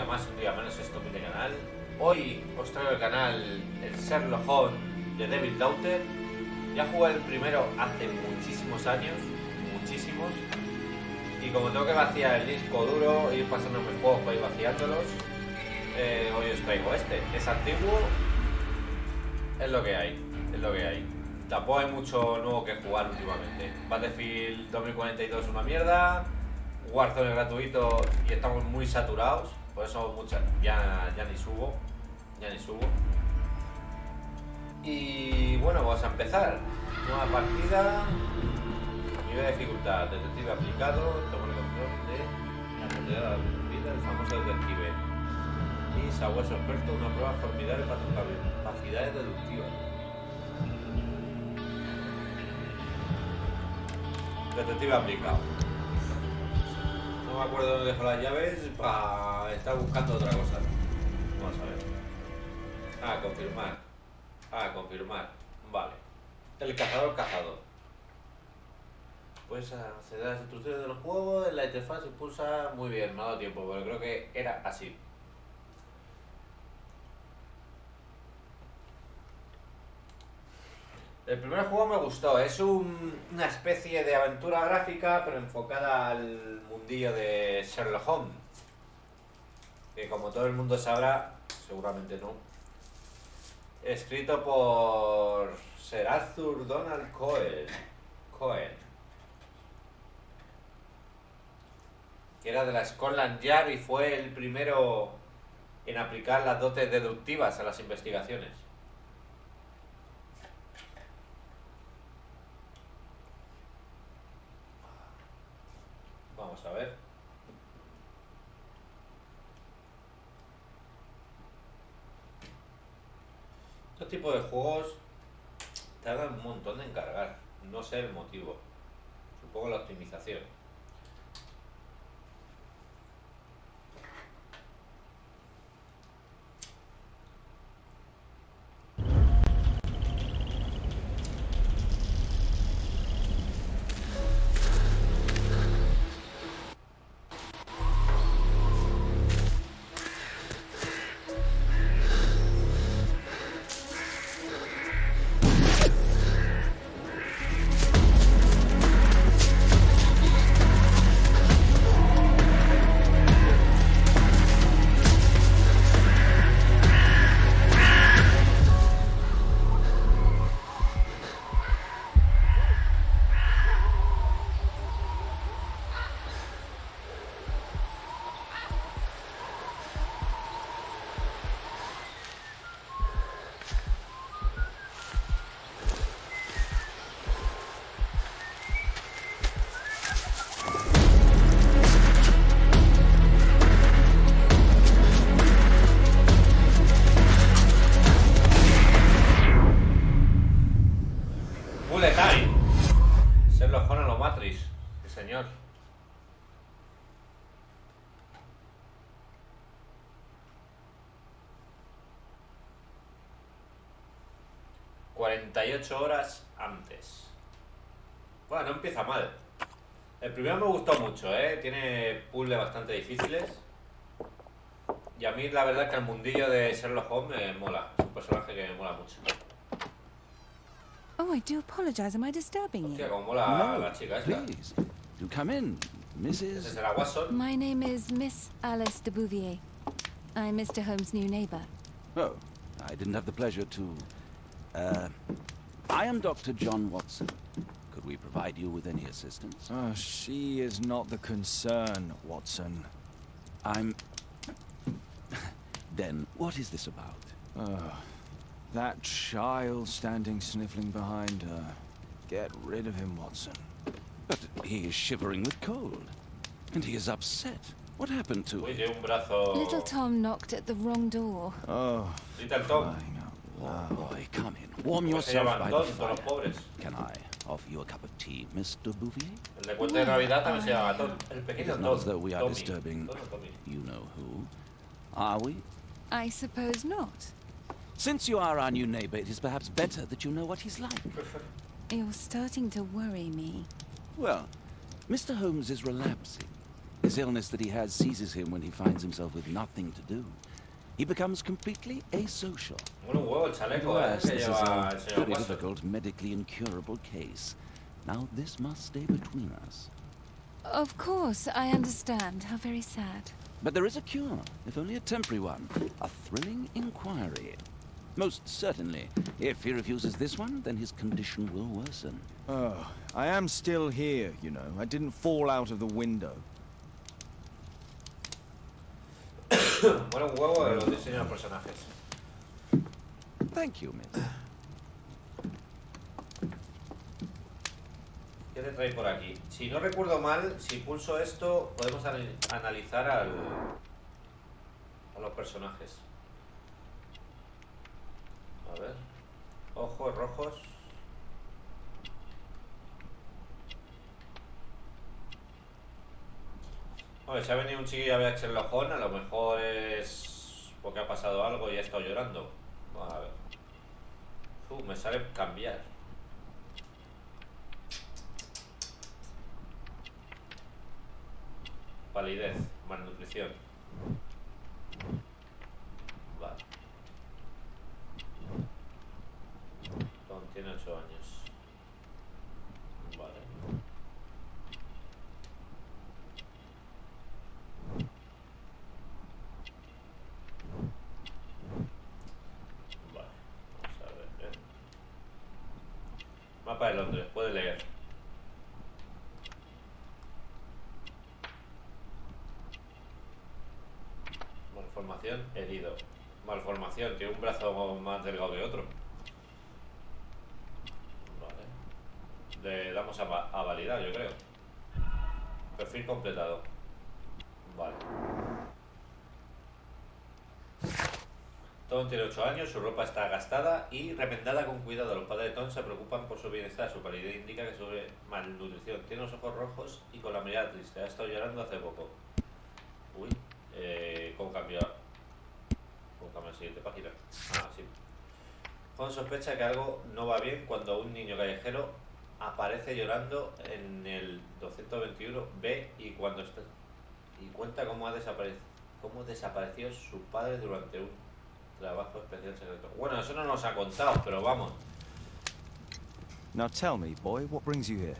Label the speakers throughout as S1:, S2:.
S1: día más, un día menos, esto mi canal. Hoy os traigo el canal el Sherlock Holmes de dauther. Ya jugué el primero hace muchísimos años, muchísimos. Y como tengo que vaciar el disco duro, ir pasándome juegos para ir vaciándolos, hoy os traigo este. Es antiguo, es lo que hay, es lo que hay. Tampoco hay mucho nuevo que jugar últimamente. Battlefield 2042 es una mierda. Warzone es gratuito y estamos muy saturados. Por eso ya ni subo. Y bueno, vamos a empezar. Nueva partida. Nivel de dificultad. Detective aplicado. Tomo el control de la realidad de la vida del famoso detective. Y sabueso experto, una prueba formidable para tus capacidades deductivas. Detective aplicado. No me acuerdo dónde dejo las llaves para estar buscando otra cosa. Vamos a ver. Confirmar. Vale. El cazador. Puedes acceder a las instrucciones del juego. En la interfaz se pulsa muy bien. Me ha dado tiempo, pero creo que era así. El primer juego me gustó, es una especie de aventura gráfica, pero enfocada al mundillo de Sherlock Holmes. Que como todo el mundo sabrá, seguramente no. Escrito por Sir Arthur Donald Cohen. Que era de la Scotland Yard y fue el primero en aplicar las dotes deductivas a las investigaciones. Vamos a ver. Estos tipos de juegos tardan un montón en cargar. No sé el motivo. Supongo la optimización. Sherlock Holmes a lo Matrix, sí señor. ...48 horas antes. Bueno, no empieza mal. El primero me gustó mucho, tiene puzzles bastante difíciles. Y a mí la verdad es que el mundillo de Sherlock Holmes me mola. Es un personaje que me mola mucho.
S2: Oh, I do apologize. Am I disturbing you?
S1: Hostia, como mola la chica esta.
S3: Please, do come in, Mrs.
S1: Ese será Watson.
S2: My name is Miss Alice de Bouvier. I'm Mr. Holmes' new neighbor.
S3: Oh, I didn't have the pleasure to... I am Dr. John Watson. Could we provide you with any assistance?
S4: Oh, she is not the concern, Watson.
S3: I'm... Then, what is this about?
S4: That child standing sniffling behind her. Get rid of him, Watson.
S3: But he is shivering with cold. And he is upset. What happened to
S1: Uy,
S3: him?
S1: tiene un brazo.
S2: Little Tom knocked at the wrong door.
S4: Oh,
S1: Little Tom.
S4: crying out
S3: Oh,
S4: loud.
S3: boy, come in. Warm
S1: ¿Cómo se
S3: yourself
S1: llaman
S3: by the
S1: todos
S3: fire.
S1: los pobres?
S3: Can I offer you a cup of tea, Mr. Bouvier?
S1: El de cuento de Navidad también se llama Tom. El
S3: It
S1: pequeño
S3: is not
S1: Tom.
S3: as though we are
S1: Tommy.
S3: disturbing
S1: Tommy.
S3: you know who. Are we?
S2: I suppose not.
S3: Since you are our new neighbor, it is perhaps better that you know what he's like.
S2: You're starting to worry me.
S3: Well, Mr. Holmes is relapsing. This illness that he has seizes him when he finds himself with nothing to do. He becomes completely asocial.
S1: Bueno, huevo el chaleco,
S3: Alas,
S1: que
S3: this is
S1: lleva
S3: a
S1: el señor
S3: very
S1: Watson.
S3: difficult, medically incurable case. Now this must stay between us.
S2: Of course, I understand. How very sad.
S3: But there is a cure, if only a temporary one. A thrilling inquiry. Most certainly. If he refuses this one, then his condition will worsen.
S4: Oh, I am still here, you know. I didn't fall out of the window.
S1: Bueno, un huevo de los diseños de personajes.
S3: Thank you, miss.
S1: ¿Qué te trae por aquí? Si no recuerdo mal, si pulso esto, podemos analizar a los personajes. A ver. Ojos rojos. Hombre, si ha venido un chiquillo a ver a Sherlock Holmes, a lo mejor es porque ha pasado algo y ha estado llorando. Vamos a ver. Me sale cambiar. Palidez, malnutrición. Vale. Tom tiene 8 años. Vale. Vale, vamos a ver. Mapa de Londres, puede leer. Malformación, herido. Malformación, tiene un brazo más delgado que otro. Vale. Le damos a validar, yo creo. Perfil completado. Vale. Tom tiene 8 años, su ropa está gastada y remendada con cuidado. Los padres de Tom se preocupan por su bienestar. Su palidez indica que sufre malnutrición. Tiene los ojos rojos y con la mirada triste. Ha estado llorando hace poco. Uy. ¿Cómo cambiar? ¿Cómo cambiar la siguiente página? Ah, sí. Juan sospecha que algo no va bien cuando un niño callejero aparece llorando en el 221 B y cuando y cuenta cómo desapareció su padre durante un trabajo especial secreto. Bueno, eso no nos ha contado, pero vamos.
S4: Now tell me, boy, what brings you here?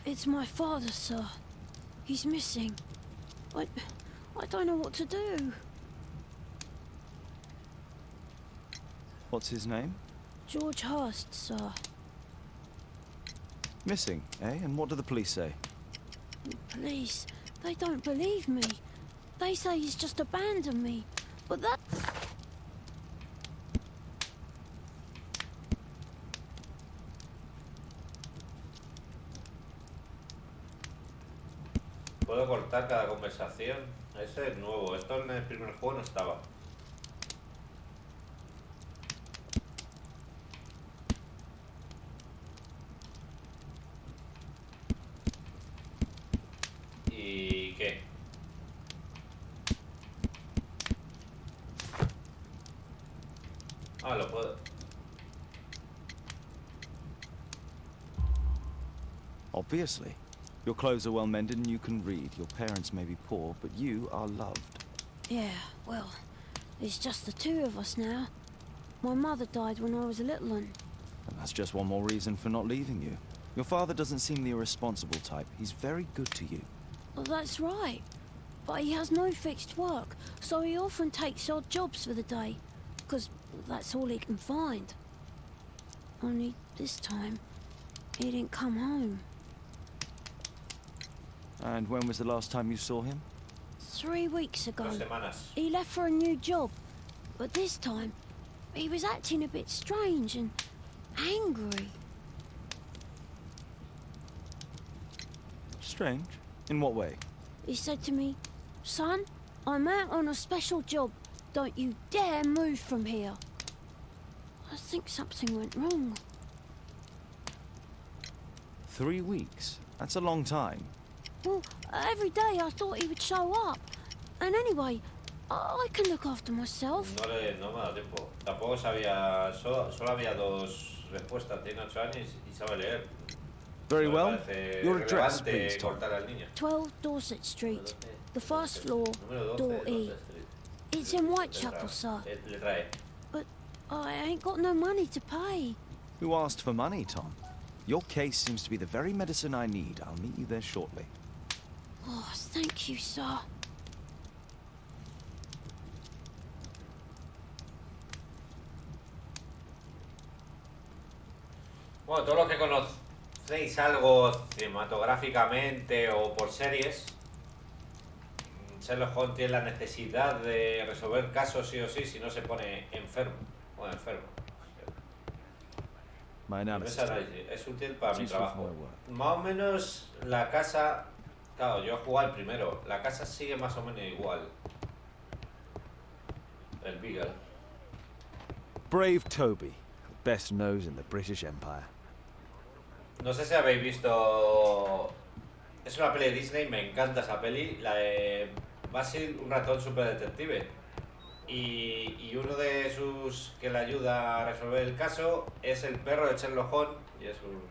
S5: It's my father, sir. He's missing. I don't know what to do.
S4: What's his name?
S5: George Hurst, sir.
S4: Missing, eh? And what do the police say?
S5: Police, they don't believe me. They say he's just abandoned me. But that...
S1: Puedo cortar cada conversación. Ese es nuevo. Esto en el primer juego no estaba. ¿Y qué? Ah, lo puedo.
S4: Obviously. Your clothes are well mended and you can read. Your parents may be poor, but you are loved.
S5: Yeah, well, it's just the two of us now. My mother died when I was a little one.
S4: And that's just one more reason for not leaving you. Your father doesn't seem the irresponsible type. He's very good to you.
S5: Well, that's right. But he has no fixed work, so he often takes odd jobs for the day. Because that's all he can find. Only this time, he didn't come home.
S4: And when was the last time you saw him?
S5: 3 weeks ago.
S1: 2 semanas.
S5: He left for a new job. But this time, he was acting a bit strange and angry.
S4: Strange? In what way?
S5: He said to me, "Son, I'm out on a special job. Don't you dare move from here." I think something went wrong.
S4: 3 weeks? That's a long time.
S5: Well, every day I thought he would show up. And anyway, I can look after myself.
S1: No me da tiempo. Tampoco sabía. Solo había 2 respuestas. Tiene 8 años y sabe leer.
S4: Very
S1: Me
S4: well.
S1: parece
S4: Your address,
S1: relevante
S4: please, Tom.
S1: cortar al niño.
S5: 12 Dorset Street. The first
S1: Número
S5: floor,
S1: 12,
S5: door E.
S1: Dorset Street.
S5: It's in Whitechapel, sir.
S1: Letra E.
S5: But I ain't got no money to pay.
S4: Who asked for money, Tom? Your case seems to be the very medicine I need. I'll meet you there shortly.
S5: Oh, thank you, sir.
S1: Bueno, todos los que conocéis algo cinematográficamente o por series, Sherlock Holmes tiene la necesidad de resolver casos sí o sí si no se pone enfermo o enfermo.
S4: My analysis.
S1: Ese análisis es útil para mi
S4: Useful
S1: trabajo.
S4: for my work.
S1: Más o menos la casa, claro, yo he jugado el primero, la casa sigue más o menos igual. El Beagle.
S4: Brave Toby, best nose in the British Empire.
S1: No sé si habéis visto. Es una peli de Disney, me encanta esa peli. La de Basil, un ratón super detective. Y uno de sus que le ayuda a resolver el caso es el perro de Sherlock Holmes y es un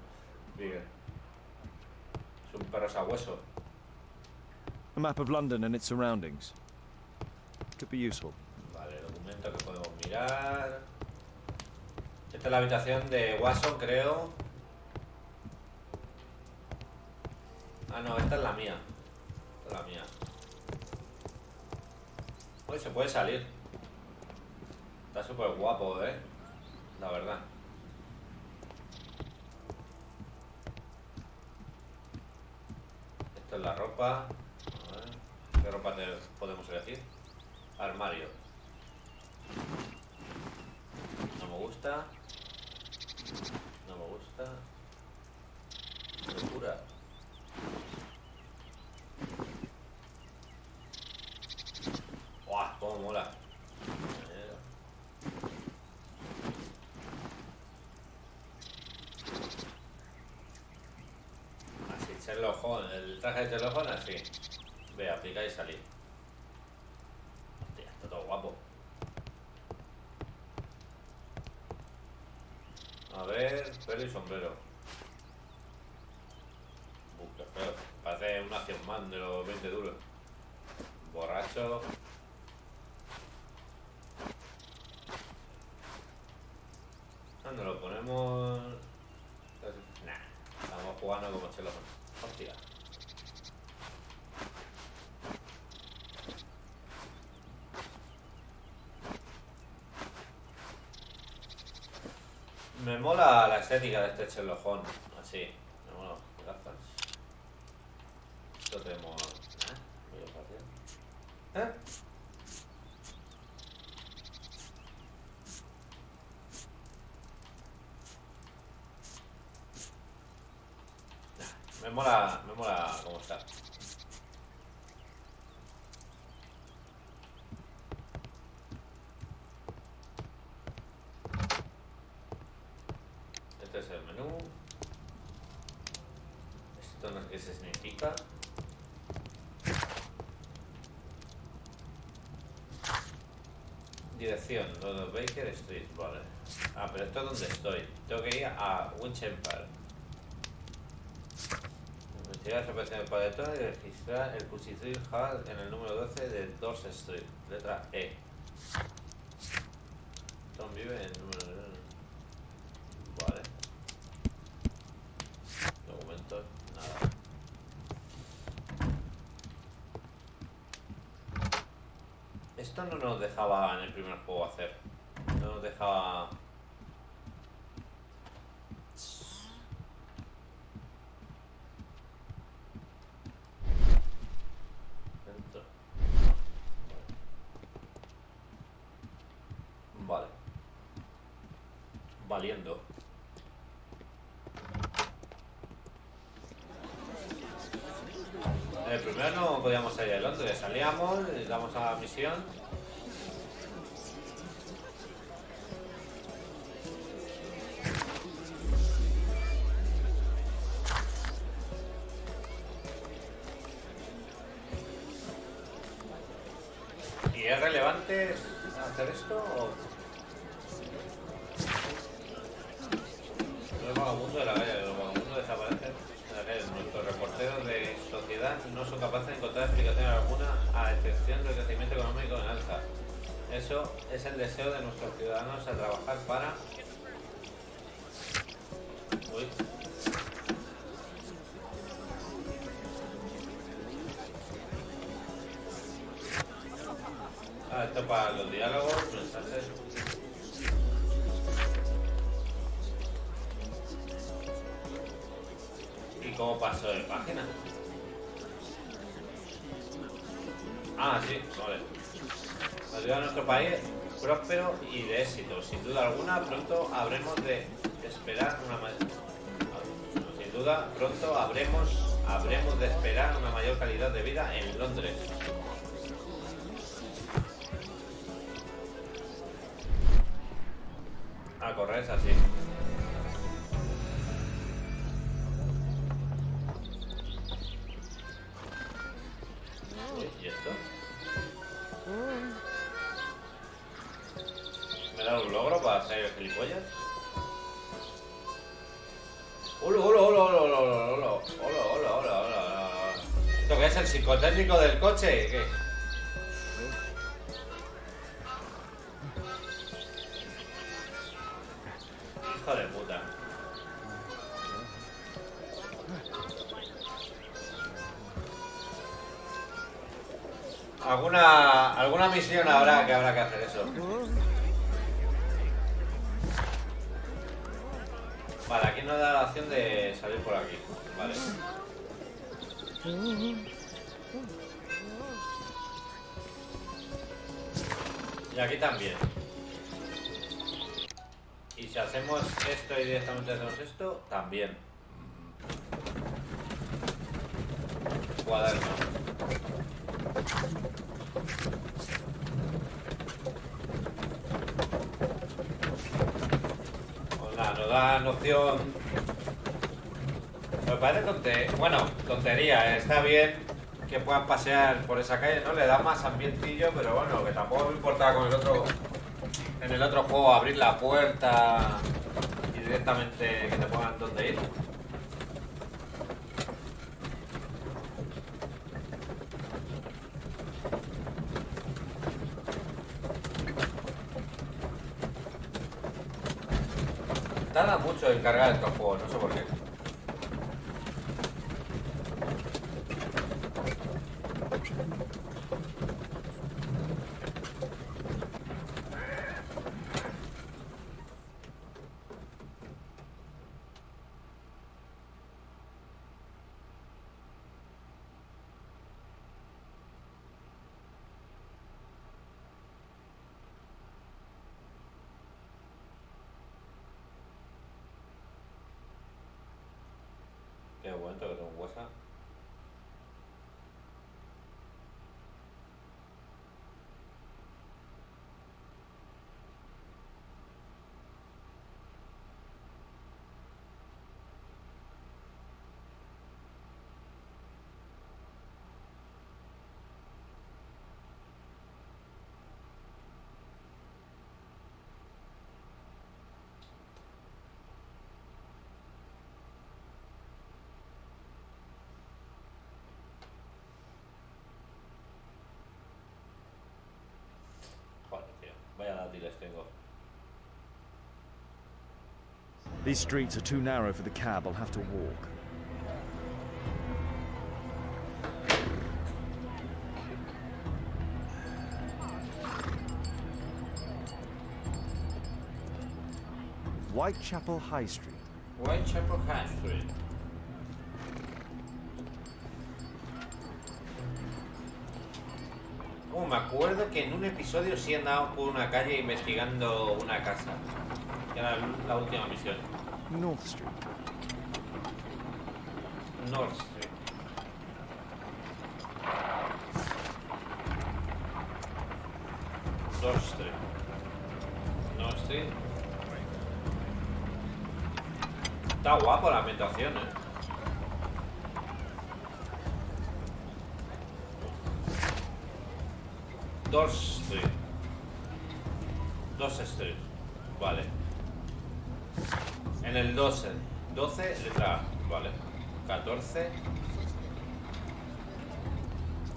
S1: Beagle. Es un perro sabueso.
S4: A map of London and its surroundings. Could be useful.
S1: Vale, documento que podemos mirar. Esta es la habitación de Watson, creo. Ah, no, esta es la mía. Esta es la mía. Uy, se puede salir. Está súper guapo, la verdad. Esto es la ropa. A ver, ¿qué ropa podemos elegir? Armario. No me gusta. No me gusta. Locura. ¡Guau! ¡Cómo mola! Así, Sherlock Holmes. El traje de Sherlock Holmes, así. Ve, aplicar y salir. Hostia, está todo guapo. A ver, pelo y sombrero. Qué feo. Parece un Action Man de los 20 duros. Borracho. ¿Dónde lo ponemos? Nah, estamos jugando como Sherlock Holmes. Hostia. Me mola la estética de este Sherlock Holmes. Así. Me mola. Gafas. Esto tenemos. Muy fácil. Me mola cómo está. Este es el menú. Esto no sé qué significa. Dirección, Lord Baker Street, vale. Ah, pero esto es donde estoy. Tengo que ir a Winchester. Investigar las operaciones para detonar y registrar el Puchitril Hall en el número 12 de Dorset Street. Letra E. Tom vive en el número... Vale. Documentos, nada. Esto no nos dejaba en el primer juego hacer. No nos dejaba... Dentro. Vale. Valiendo. En el primero no podíamos salir de Londres, salíamos, le damos a la misión. ¿Y es relevante hacer esto o...? Los vagabundos de la calle, los vagabundos desaparecen. agujeros de sociedad no son capaces de encontrar explicación alguna, a excepción del crecimiento económico en alza. Eso es el deseo de nuestros ciudadanos a trabajar para... Uy. Esto para los diálogos, mensajes. ¿Y cómo paso de página? Ah, sí, vale. Ayuda a nuestro país próspero y de éxito. Sin duda alguna, pronto habremos de esperar una mayor... Sin duda, pronto habremos de esperar una mayor calidad de vida en Londres. A correr es así. Uy, ¿y esto? ¿Me da un logro para hacer gilipollas? ¡Hola, hola, hola, hola, hola, hola, hola, hola, hola, hola! ¿Esto qué es, el psicotécnico del coche? ¿Qué? Hijo de puta. Alguna misión habrá que hacer eso. Vale, aquí nos da la opción de salir por aquí. Vale. Y aquí también. Y si hacemos esto y directamente hacemos esto, también. Cuaderno. Pues nada, nos da noción. Me parece tontería, está bien que puedan pasear por esa calle, ¿no? Le da más ambientillo, pero bueno, que tampoco me importaba con el otro. En el otro juego abrir la puerta y directamente que te pongan dónde ir. Tarda mucho en cargar estos juegos, no sé por qué. Qué momento que tengo un WhatsApp. Joder, tío. Vaya dátiles tengo.
S6: These streets are too narrow for the cab. I'll have to walk. Whitechapel High Street.
S1: Whitechapel High Street. Me acuerdo que en un episodio sí andaba por una calle investigando una casa. Que era la última misión.
S6: North Street.
S1: North Street. North Street. North Street. Está guapo la ambientación, Dos Street. Dos Street. Vale. En el 12. 12 letra A. Vale. 14.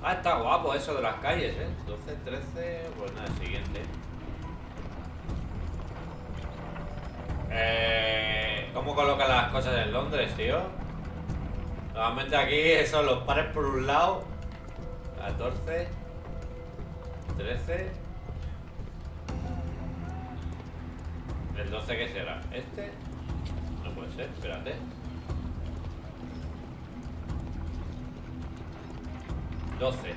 S1: Ah, está guapo eso de las calles, 12, 13, pues nada, siguiente. ¿Cómo colocan las cosas en Londres, tío? Normalmente aquí son los pares por un lado. 14, 13. ¿El 12 qué será? ¿Este? No puede ser, espérate. 12,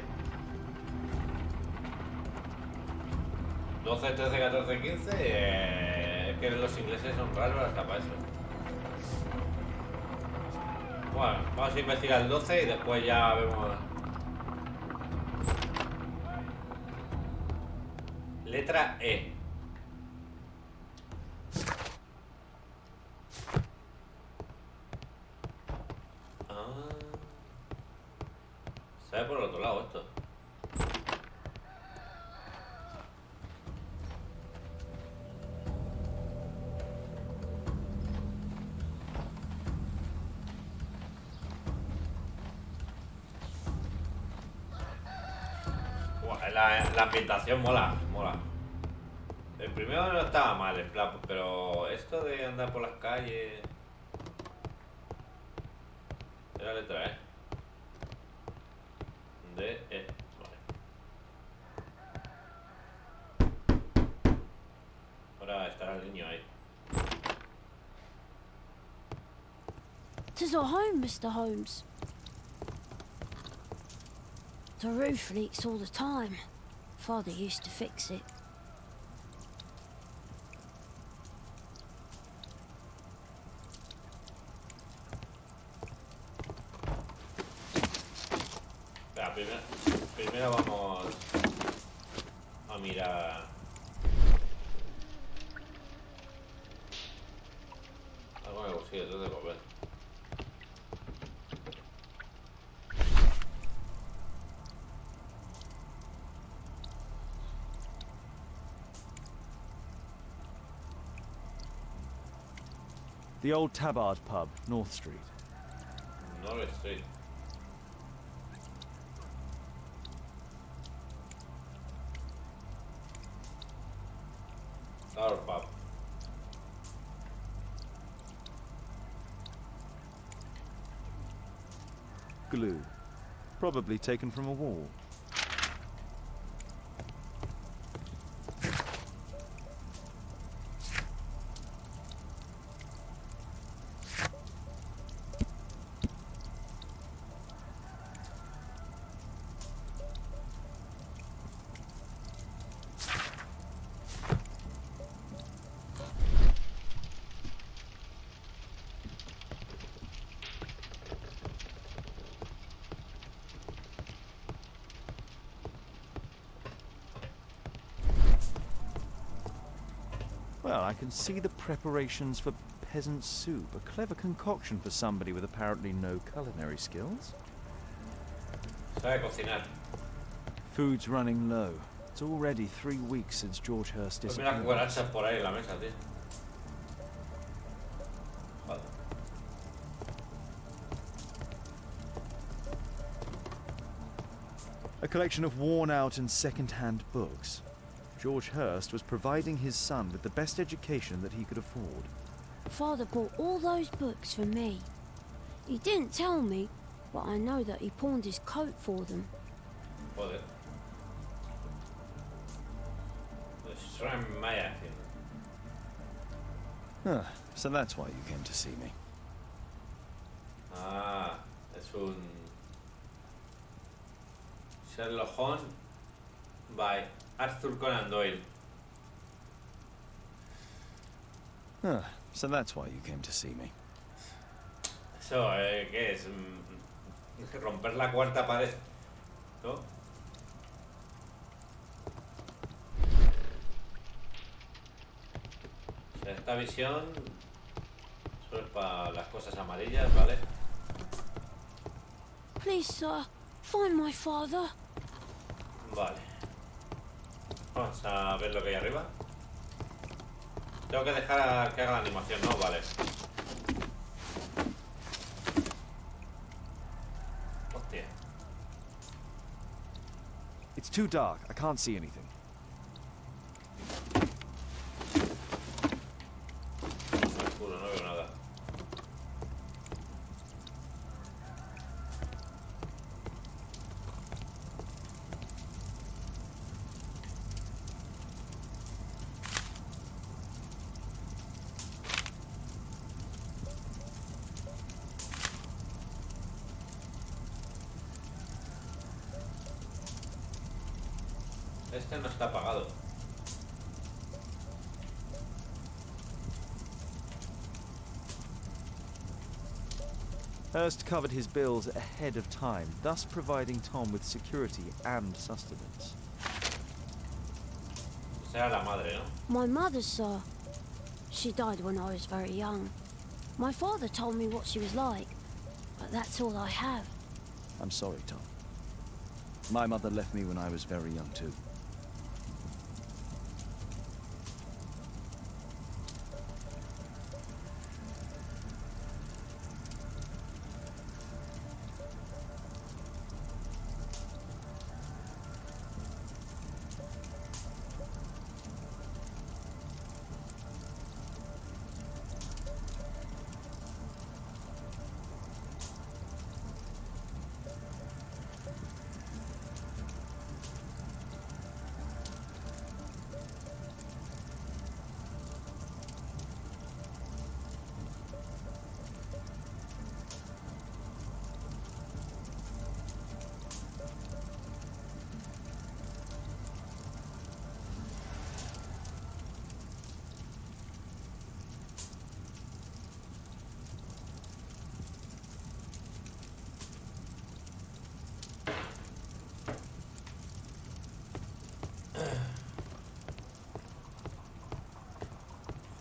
S1: 12, 13, 14, 15. Es que los ingleses son raros hasta para eso. Bueno, vamos a investigar el 12 y después ya vemos. Letra E. ¿Sabe por el otro lado esto? La ambientación mola, mola. El primero no estaba mal, en plan, pero esto de andar por las calles. Era letra E. D, E. Vale. Ahora estará el niño ahí.
S5: Tis our home, Mr. Holmes. The roof leaks all the time. Father used to fix it.
S1: Espera, primero vamos a mirar algo en el bolsillo, tengo que volver.
S6: The old Tabard pub, North Street.
S1: North Street. Our pub.
S6: Glue. Probably taken from a wall. Well, I can see the preparations for peasant soup. A clever concoction for somebody with apparently no culinary skills.
S1: Sabe cocinar.
S6: Food's running low. It's already 3 weeks since George Hurst
S1: Pues mira
S6: disappeared.
S1: cucarachas por ahí en la mesa, tío. Joder.
S6: A collection of worn-out and second-hand books. George Hurst was providing his son with the best education that he could afford.
S5: Father bought all those books for me. He didn't tell me, but I know that he pawned his coat for them.
S1: Joder. Pues Maya haciendo.
S6: Ah, so that's why you came to see me.
S1: Ah, es un Sherlock Holmes by Arthur Conan Doyle.
S6: Ah, so that's why you came to see me.
S1: Eso, ¿qué es? Romper la cuarta pared, ¿no? O sea, esta visión solo es para las cosas amarillas, ¿vale?
S5: Please, sir, find my father.
S1: Vale. Vamos a ver lo que hay arriba. Tengo que dejar que haga la animación, ¿no? Vale. Hostia.
S6: too dark. I can't see anything.
S1: Oscuro, no veo nada. Este no está apagado.
S6: Hurst covered his bills ahead of time, thus providing Tom with security and sustenance.
S1: Esa era la madre, ¿no?
S5: My mother, sir. She died when I was very young. My father told me what she was like, but that's all I have.
S4: I'm sorry, Tom. My mother left me when I was very young, too.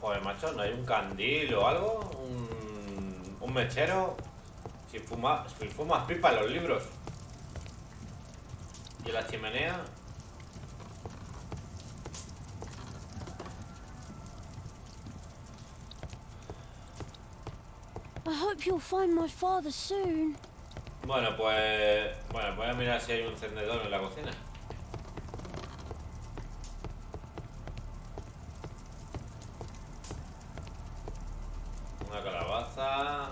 S1: Joder, macho, ¿no hay un candil o algo? ¿Un mechero? Si fumas pipa en los libros. ¿Y en la chimenea?
S5: I hope you'll find my father soon.
S1: Bueno, pues voy a mirar si hay un encendedor en la cocina. Una calabaza.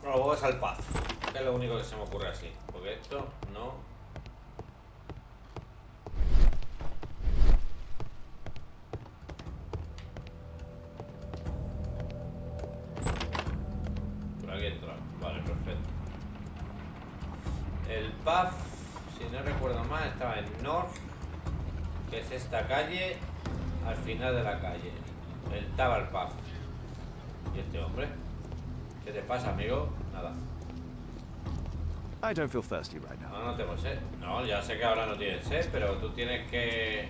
S1: Bueno, luego es al paz. Que es lo único que se me ocurre así. Porque esto no. Por aquí entra. Vale, perfecto. El pub, si no recuerdo mal, estaba en North, que es esta calle, al final de la calle. El Tabar Pub. ¿Y este hombre? ¿Qué te pasa, amigo? Nada.
S6: I don't feel thirsty right now.
S1: No, no tengo sed. No, ya sé que ahora no tienes sed, pero tú tienes que...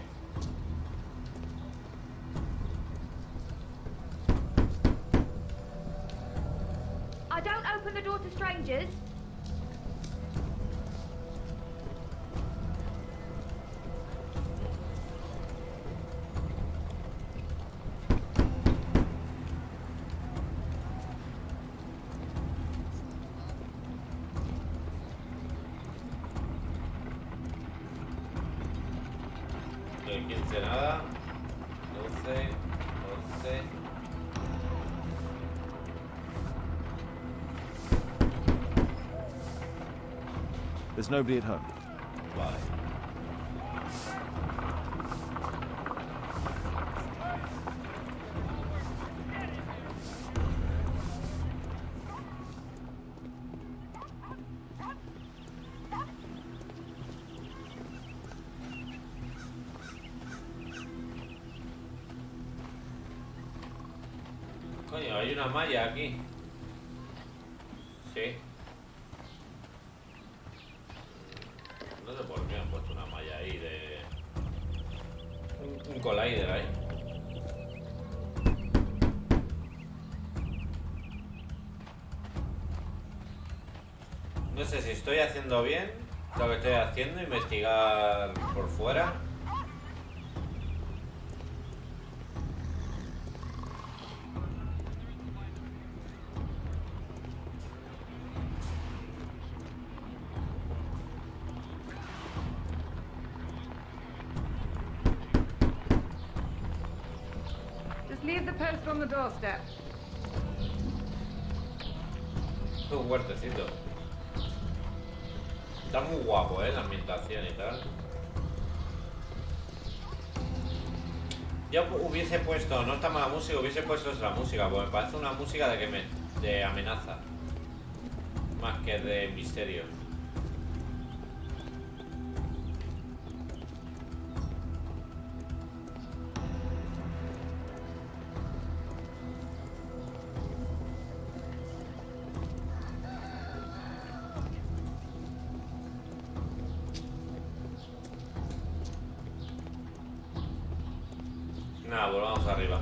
S7: I don't open the door to strangers.
S1: El 15 nada. 12, 11...
S6: There's nobody at home.
S1: Vale. Coño, hay una malla aquí. Sí. No sé por qué han puesto una malla ahí de... Un collider ahí. No sé si estoy haciendo bien Lo que estoy haciendo, investigar por fuera.
S8: Just leave the post on the doorstep.
S1: Un huertecito. Está muy guapo, la ambientación y tal. Yo hubiese puesto, no está mala música, hubiese puesto esa música, porque me parece una música de amenaza. Más que de misterio. Nada, volvamos arriba.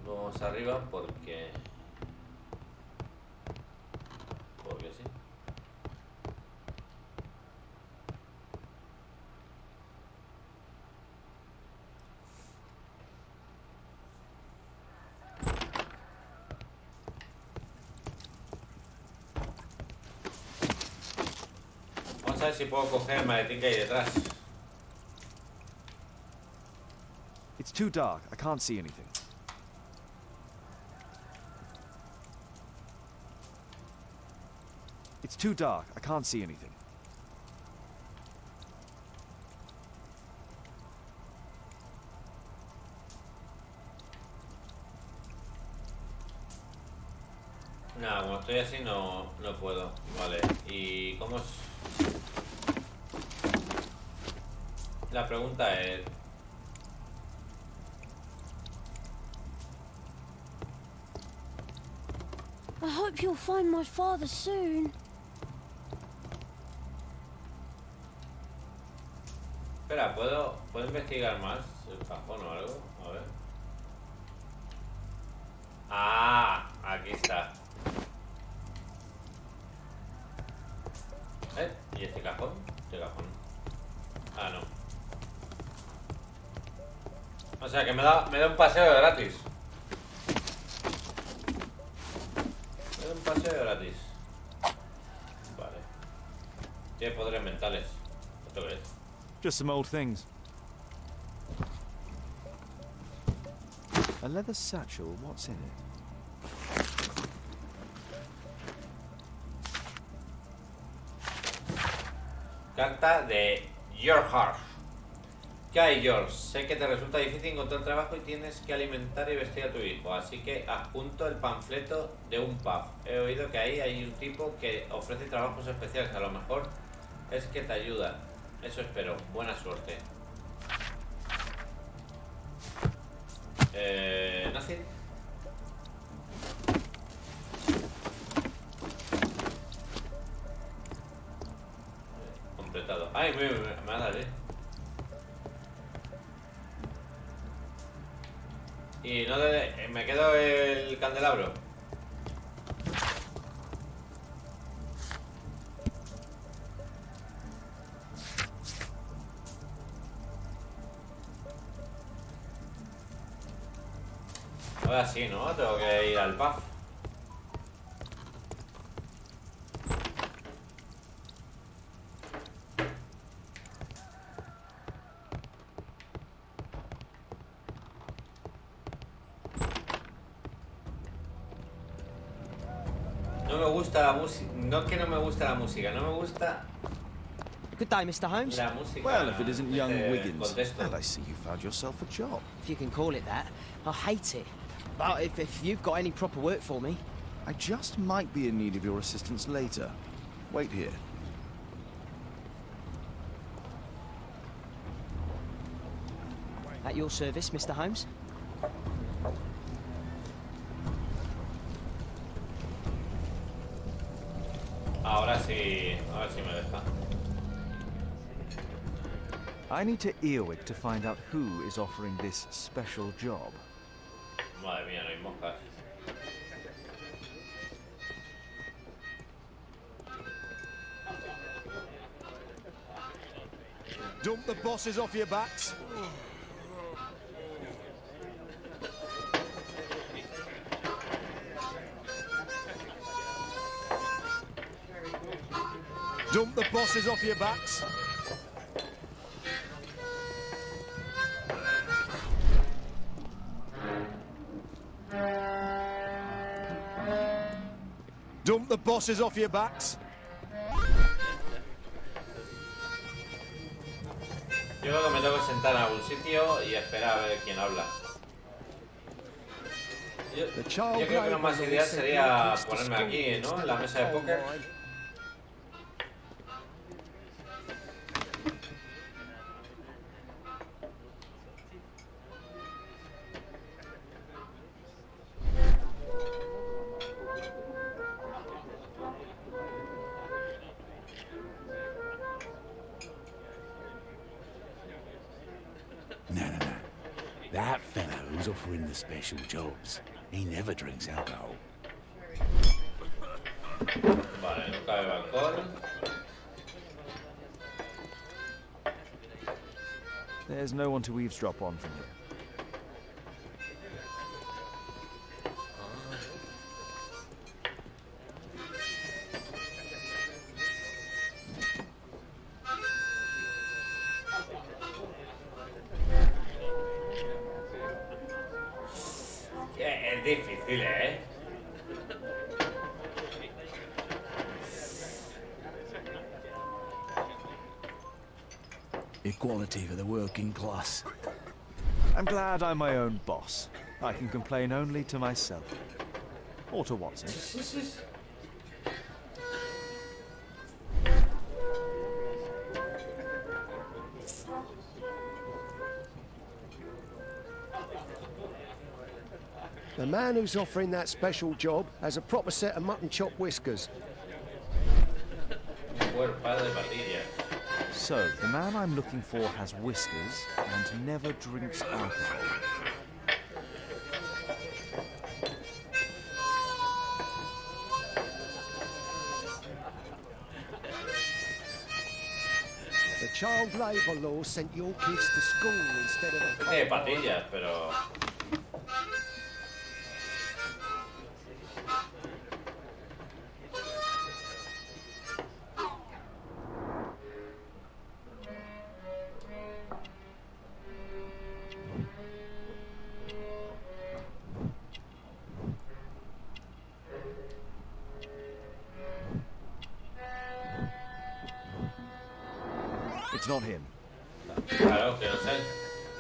S1: Vamos arriba porque sí. Vamos a ver si puedo coger el maletín que hay detrás.
S6: It's too dark. I can't see anything. It's too dark. I can't see anything.
S1: Nada, como estoy así no puedo. Vale, ¿y cómo es? La pregunta es...
S5: I hope you'll find my father soon.
S1: Espera, ¿puedo investigar más el cajón o algo? A ver. Ah, aquí está. ¿Y este cajón? Este cajón. Ah, no. O sea que me da un paseo gratis. Me da un paseo gratis. Vale. Tiene poderes mentales. ¿Esto qué es?
S6: Just some old things. A leather satchel. What's in it?
S1: Carta de George. ¿Qué hay, George? Sé que te resulta difícil encontrar trabajo y tienes que alimentar y vestir a tu hijo, así que adjunto el panfleto de un pub. He oído que ahí hay un tipo que ofrece trabajos especiales, a lo mejor es que te ayuda. Eso espero. Buena suerte. ¿Nothing? Completado. Ay, me ha dado, Y no me quedo el candelabro. Ahora sí, ¿no? Tengo que ir al pub. No me gusta la música. No es que no me gusta la música, no me gusta
S9: Good day, Mr. Holmes.
S1: la música.
S4: Well, if it isn't young Wiggins.
S1: Contexto.
S4: And I see you found yourself a job.
S9: If you can call it that. I hate it. But if you've got any proper work for me...
S4: I just might be in need of your assistance later. Wait here.
S9: At your service, Mr. Holmes.
S1: Ahora sí me deja.
S6: I need to Earwig to find out who is offering this special job.
S1: Madre mía, no hay moscas.
S10: Dump the bosses off your backs. Dump the bosses off your backs. Dump the bosses off your backs.
S1: Yo creo que me tengo que sentar en algún sitio y esperar a ver quién habla. Yo creo que lo más ideal sería ponerme aquí, ¿no? En la mesa de póker.
S11: No. That fellow who's offering the special jobs, he never drinks alcohol.
S1: Vale, no cabe alcohol.
S6: There's no one to eavesdrop on from here.
S1: Es difícil, ¿eh?
S11: Equality for the working class.
S6: I'm glad I'm my own boss. I can complain only to myself. Or to Watson.
S10: The man who's offering that special job has a proper set of mutton chop whiskers.
S6: So, the man I'm looking for has whiskers and never drinks alcohol.
S10: The child labour law sent your kids to school instead of a
S1: Tiene patillas, pero...
S6: It's not him.
S1: Claro, que no es él.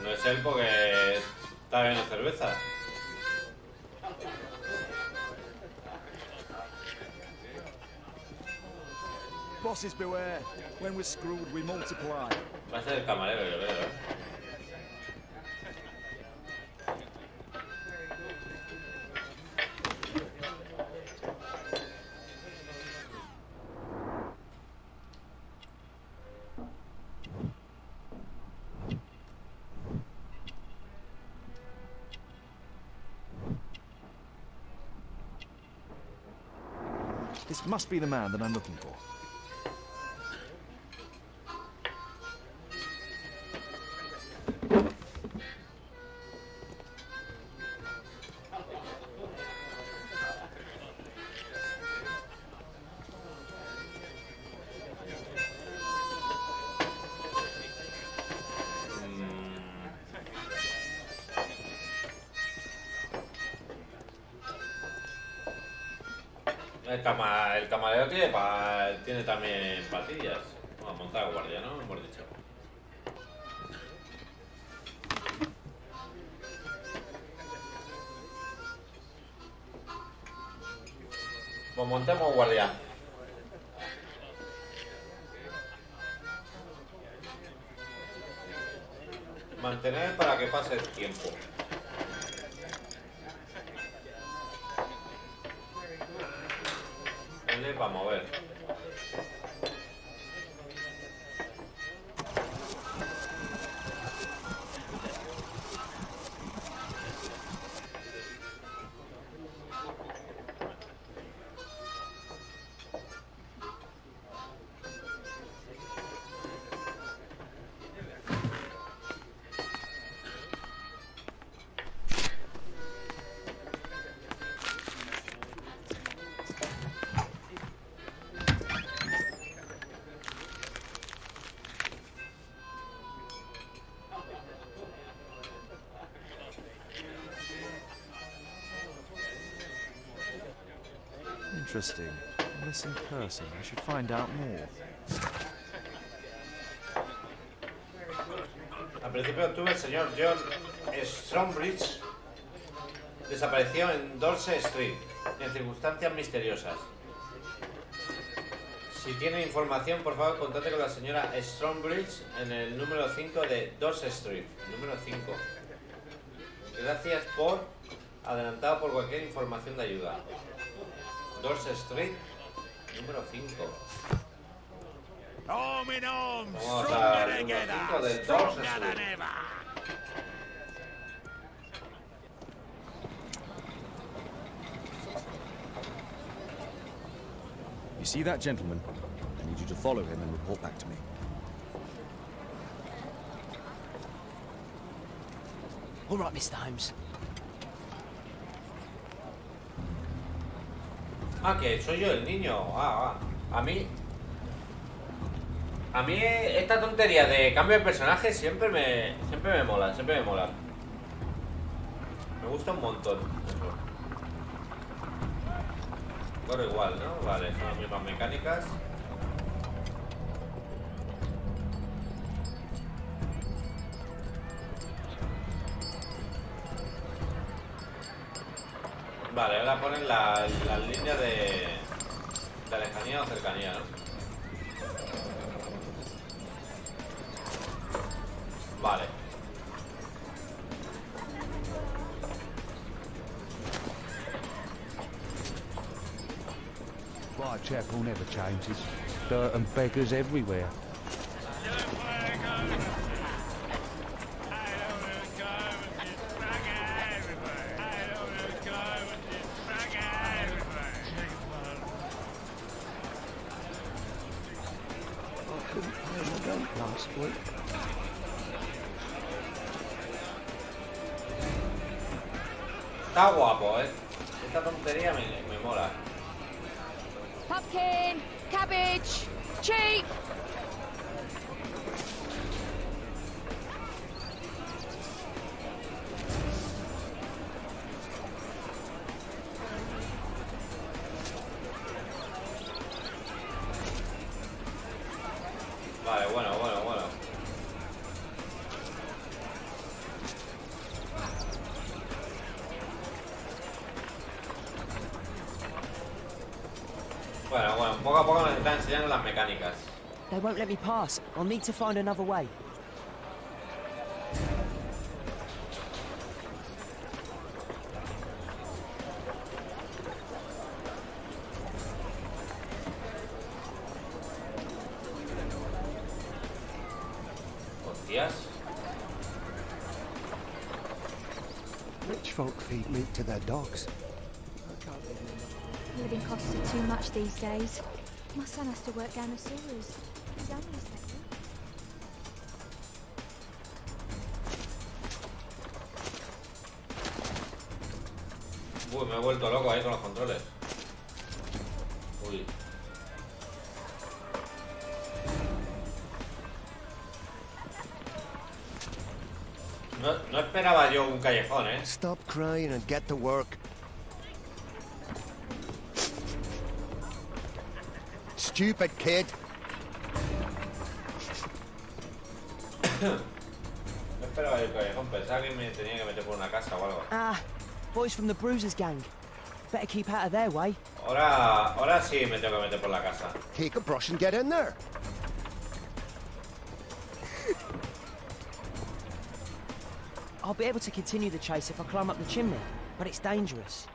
S1: No es él porque está bebiendo cerveza.
S4: Bosses beware. When we're screwed, we multiply.
S1: Va a ser el camarero, yo creo, ¿eh?
S6: This must be the man that I'm looking for.
S1: El camarero tiene también patillas. Vamos a montar guardia, ¿no? Hemos dicho. Pues montemos guardia. Mantener para que pase el tiempo. Para mover.
S6: interesting. A missing person. I should find out more.
S1: A principios de octubre, el señor John Strombridge desapareció en Dorset Street, en circunstancias misteriosas. Si tiene información, por favor, contacte con la señora Strombridge en el número 5 de Dorset Street. Número 5. Gracias por adelantado por cualquier información de ayuda. Dorset Street, número 5. Vamos al número 5 de Dorset Street.
S4: You see that gentleman? I need you to follow him and report back to me.
S9: All right, Mr. Holmes.
S1: Ah, que soy yo el niño. A mí esta tontería de cambio de personaje siempre me mola, siempre me mola. Me gusta un montón eso. Corre igual, ¿no? Vale, son las mismas mecánicas. Vale, ahora ponen las líneas de lejanía o cercanía, ¿no? Vale.
S11: Whitechapel never changes. Dirt and beggars everywhere.
S10: Last week.
S1: Está guapo, ¿eh? Esta tontería me mola.
S7: Pumpkin, cabbage, cheap.
S1: Vale, bueno. Bueno, poco a poco nos están enseñando las mecánicas.
S9: They won't let me pass. I'll need to find another way.
S1: Hostias.
S10: Rich folk feed meat to their dogs.
S2: Living costs are too much these days. My son has to work down the sewers. He's homeless, thank you.
S1: Uy, me he vuelto loco ahí con los controles. Uy. No esperaba yo un callejón, ¿eh?
S10: Stop crying and get to work. Stupid kid.
S1: No esperaba yo un callejón, pensaba que me tenía que meter por una casa o algo.
S9: Ah, boys from the Bruisers gang. Better keep out of their way.
S1: Ahora sí me tengo que meter por la casa.
S10: Take a brush and get in there.
S9: I'll be able to continue the chase if I climb up the chimney, but it's dangerous.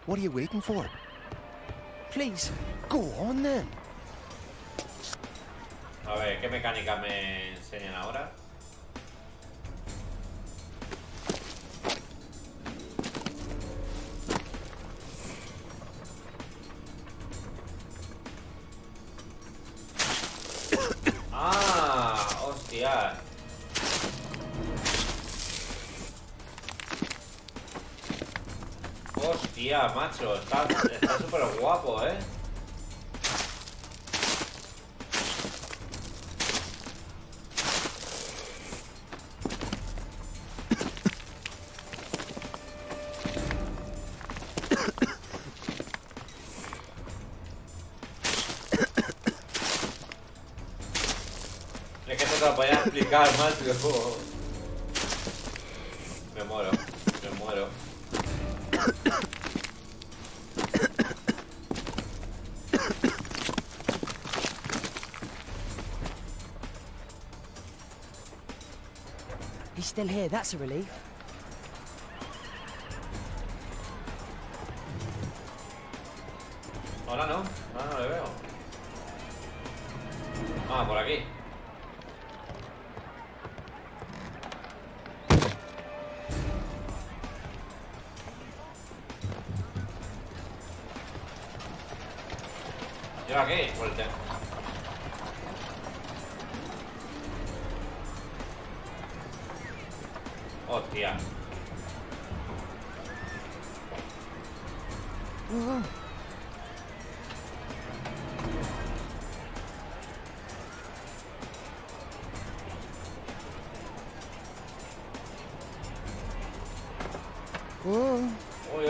S10: What are you waiting for?
S9: Please.
S10: Go on then.
S1: A ver, ¿qué mecánica me enseñan ahora? Ah, hostia. Hostia, macho, está súper guapo, ¿eh? te lo podía explicar, macho. Me muero, me muero.
S9: He's still here, that's a relief.
S1: Ahora no le veo. Ah, por aquí. ¿Y ahora qué? Por el tema. Hostia. Uy,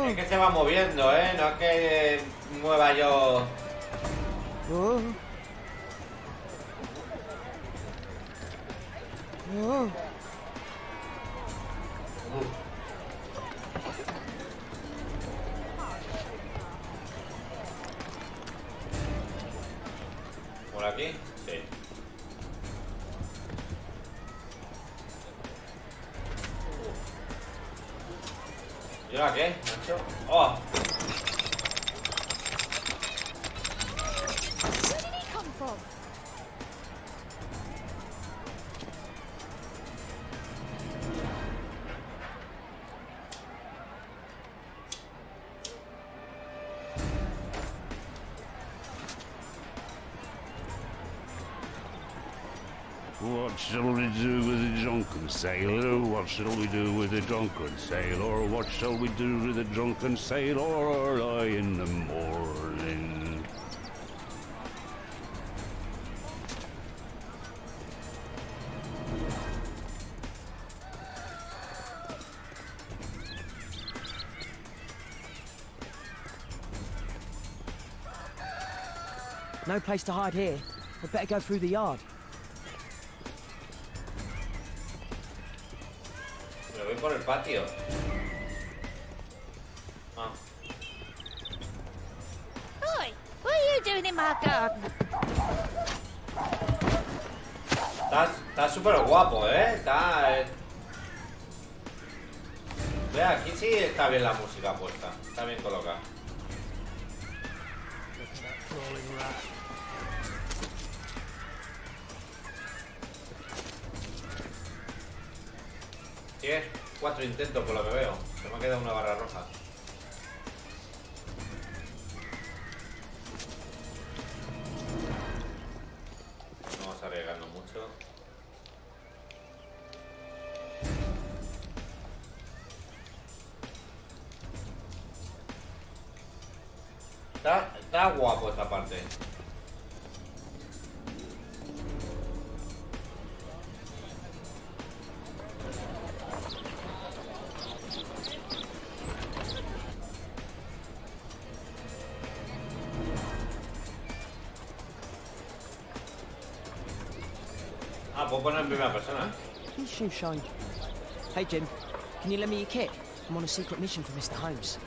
S1: es que se va moviendo, no es que mueva yo. ¿Por aquí? Sí. ¿Y ahora qué, macho? ¡Oh!
S2: Where did he come from?
S12: What shall we do with the drunken sailor? What shall we do with the drunken sailor? What shall we do with the drunken sailor early in the morning?
S9: No place to hide here. We'd better go through the yard.
S1: Me voy por el patio. Ah.
S7: Oi, what are you doing in my garden?
S1: Está súper guapo, Está... Ve, aquí sí está bien la música puesta. Está bien colocada. Tienes 4 intentos por lo que veo. Se me ha quedado una barra roja. No vamos arriesgando mucho. Está guapo esta parte. Ah, puedo poner en primera persona.
S9: His shoe shine. Hey, Jim. Can you lend me your kit? I'm on a secret mission for Mr. Holmes.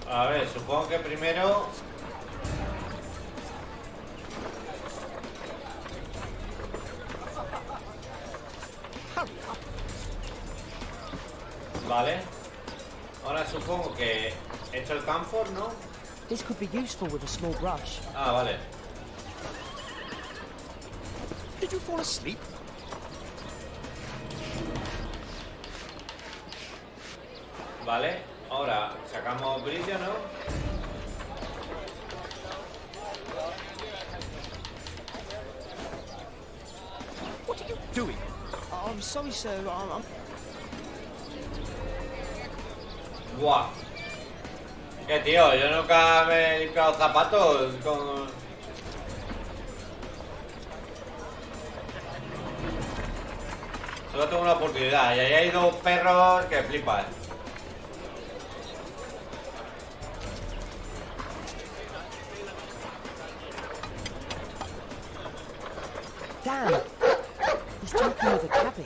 S1: A ver, supongo que primero... Vale. Ahora supongo que he hecho el camphor, ¿no?
S9: This could be useful with a small brush.
S1: Ah, vale.
S6: Did you fall asleep?
S1: Vale. Ahora sacamos brillo, ¿no?
S6: What are you doing?
S9: Oh, I'm sorry, sir. I'm...
S1: Buah. Que tío, yo nunca me he limpiado zapatos con... Solo tengo una oportunidad y ahí hay dos perros que flipan.
S9: Damn! He's talking with a cabby.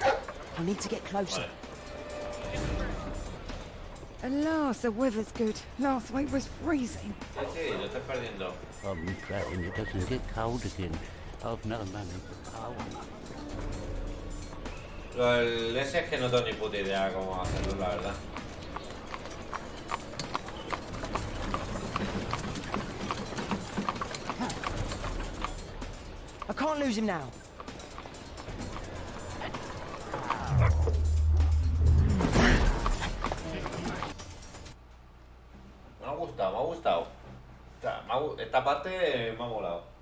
S9: I need to get closer.
S8: At last, the weather's good. Last week was freezing.
S1: Sí, lo estoy perdiendo.
S12: I'm trying, it doesn't get cold again. I've no money for cold.
S1: El ese es que no tengo ni puta idea cómo hacerlo, la verdad.
S9: I can't lose him now.
S1: Me ha gustado, me ha gustado. O sea, esta parte me ha molado.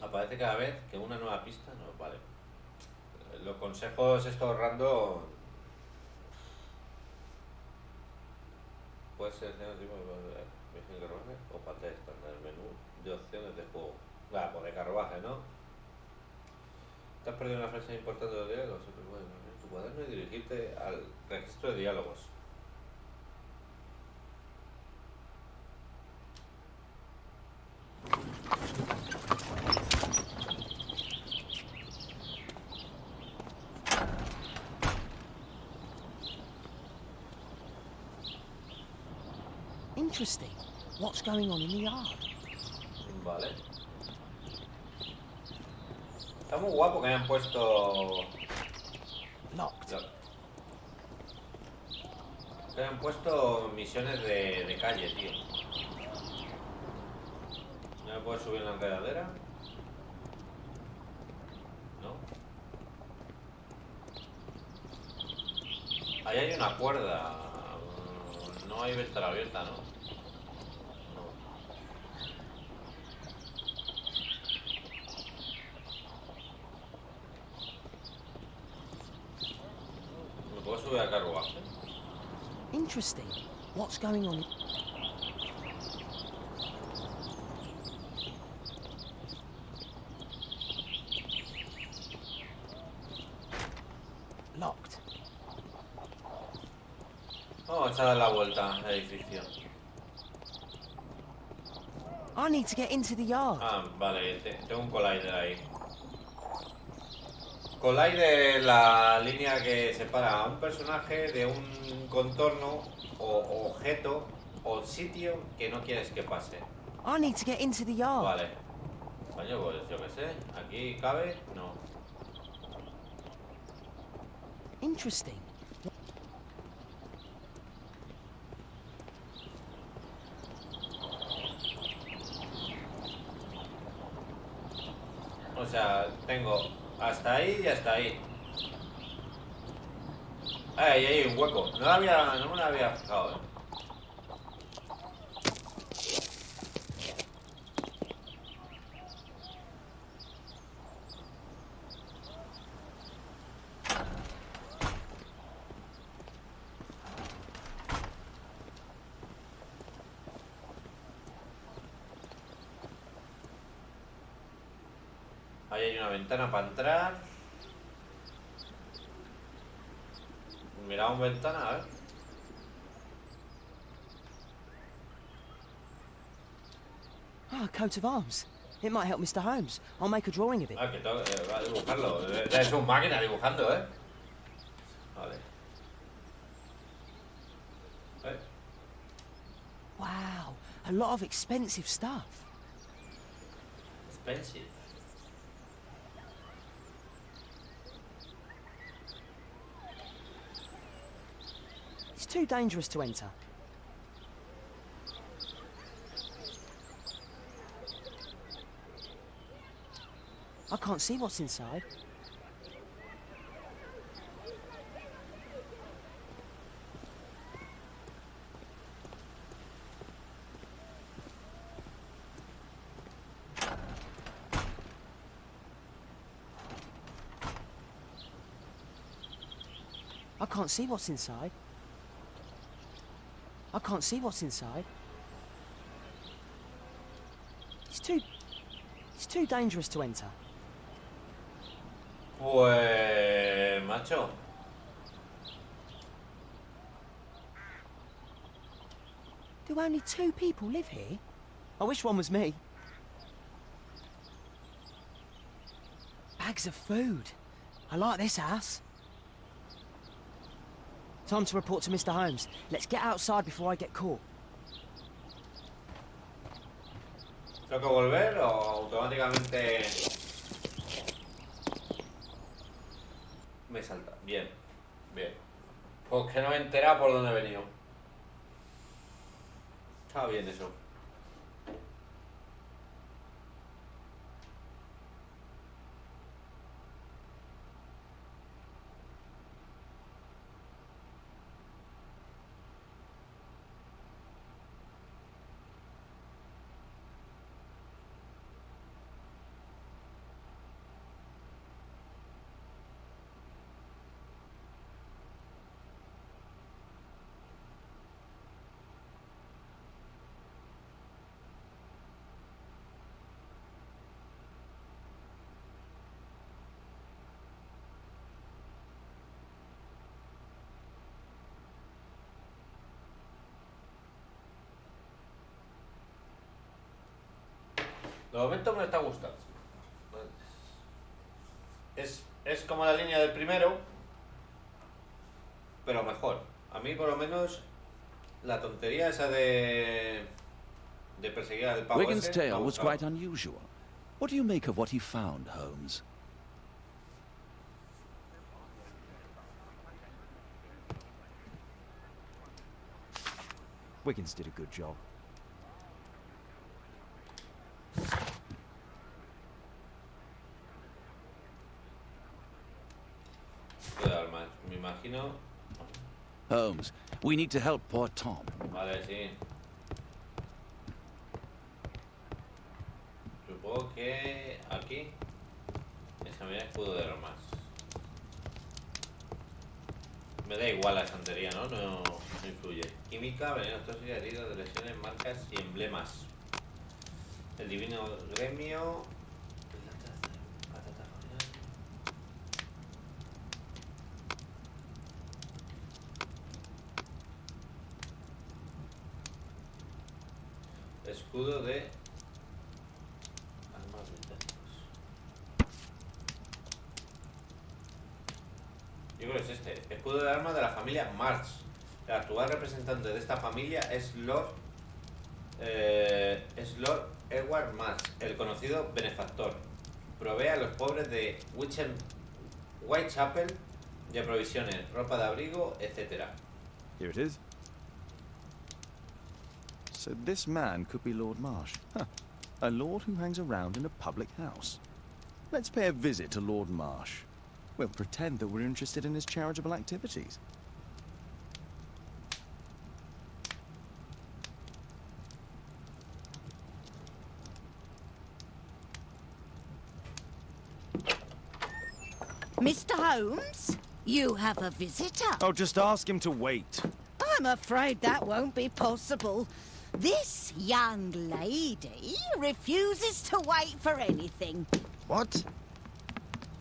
S1: Aparece cada vez que una nueva pista no vale. Los consejos estos random puede ser de tipo de viaje en carruaje o pantalla estándar, el menú de opciones de juego. Claro, pone carruaje, ¿no? Te has perdido una frase importante de los diálogos, siempre puedes abrir tu cuaderno y dirigirte al registro de diálogos.
S9: Interesting. What's going on in the yard?
S1: Vale. Está muy guapo que hayan puesto...
S9: Locked.
S1: Que hayan puesto misiones de calle, tío. ¿No me puedo subir en la enredadera? No. Ahí hay una cuerda. No hay ventana abierta, ¿no? ¿Me puedo subir a carruaje?
S9: Interesting. What's going on? Locked.
S1: Vamos a dar la vuelta al edificio.
S9: I need to get into the yard.
S1: Ah, vale, tengo un collider ahí. Collider es la línea que separa a un personaje de un contorno o objeto o sitio que no quieres que pase.
S9: I need to get into the yard.
S1: Vale. Coño, pues yo qué sé. ¿Aquí cabe? No.
S9: Interesting.
S1: O sea, tengo hasta ahí y hasta ahí. Ahí hay un hueco. No me lo había fijado, ¿eh? Ahí hay una ventana para entrar. Miramos ventana, a ver.
S9: Ah, a coat of arms. It might help Mr. Holmes. I'll make a drawing of it.
S1: Ah, que tengo va a dibujarlo. Es un máquina dibujando, ¿eh? Vale.
S9: Wow, a lot of expensive stuff.
S1: Expensive.
S9: It's too dangerous to enter. I can't see what's inside. I can't see what's inside. I can't see what's inside. It's too dangerous to enter.
S1: Pues, macho.
S9: Do only 2 people live here? I wish one was me. Bags of food. I like this house. Time to report to Mr. Holmes. Let's get outside before I get caught.
S1: ¿Tengo que volver o automáticamente me salta? Bien, bien. Pues que no me he enterado por dónde he venido. Está bien eso. De momento me está gustando. Es como la línea del primero, pero mejor. A mí por lo menos la tontería esa de perseguir al pavo
S3: Wigan's
S1: ese, me ha
S3: tale was
S1: gustado.
S3: quite unusual. What do you make of what he found, Holmes?
S6: Wiggins did a good job.
S1: Puede dar más, me imagino.
S3: Holmes, we need to help poor Tom.
S1: Vale, sí. Supongo que aquí examinar escudo de armas. Me da igual la estantería, ¿no? No influye. Química, venenos tóxicos, heridos de lesiones, marcas y emblemas. El divino gremio. Escudo de armas británicos. Yo creo que es este. Escudo de armas de la familia March. El actual representante de esta familia es Lord Edward March, el conocido benefactor. Provee a los pobres de Whitechapel de provisiones, ropa de abrigo, etc.
S6: Here it is. So this man could be Lord Marsh. Huh. A lord who hangs around in a public house. Let's pay a visit to Lord Marsh. We'll pretend that we're interested in his charitable activities.
S7: Mr. Holmes, you have a visitor.
S6: Oh, just ask him to wait.
S7: I'm afraid that won't be possible. This young lady refuses to wait for anything.
S6: What?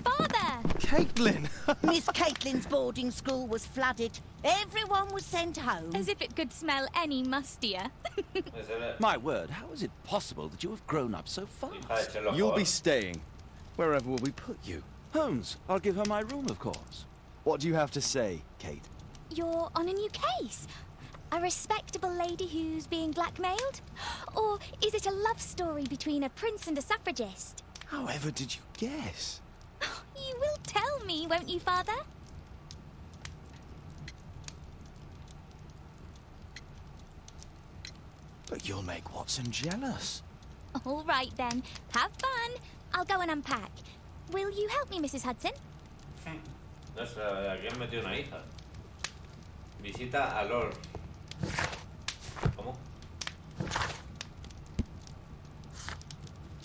S5: Father!
S6: Caitlin!
S7: Miss Caitlin's boarding school was flooded. Everyone was sent home.
S5: As if it could smell any mustier.
S3: My word, how is it possible that you have grown up so fast?
S6: You'll be staying. Wherever will we put you?
S3: Holmes, I'll give her my room, of course.
S6: What do you have to say, Kate?
S5: You're on a new case. A respectable lady who's being blackmailed? Or is it a love story between a prince and a suffragist?
S6: However did you guess?
S5: You will tell me, won't you, Father?
S6: But you'll make Watson jealous.
S5: All right, then. Have fun. I'll go and unpack. Will you help me, Mrs. Hudson?
S1: No sé, aquí han metido una hija. Visita a Lord. ¿Cómo?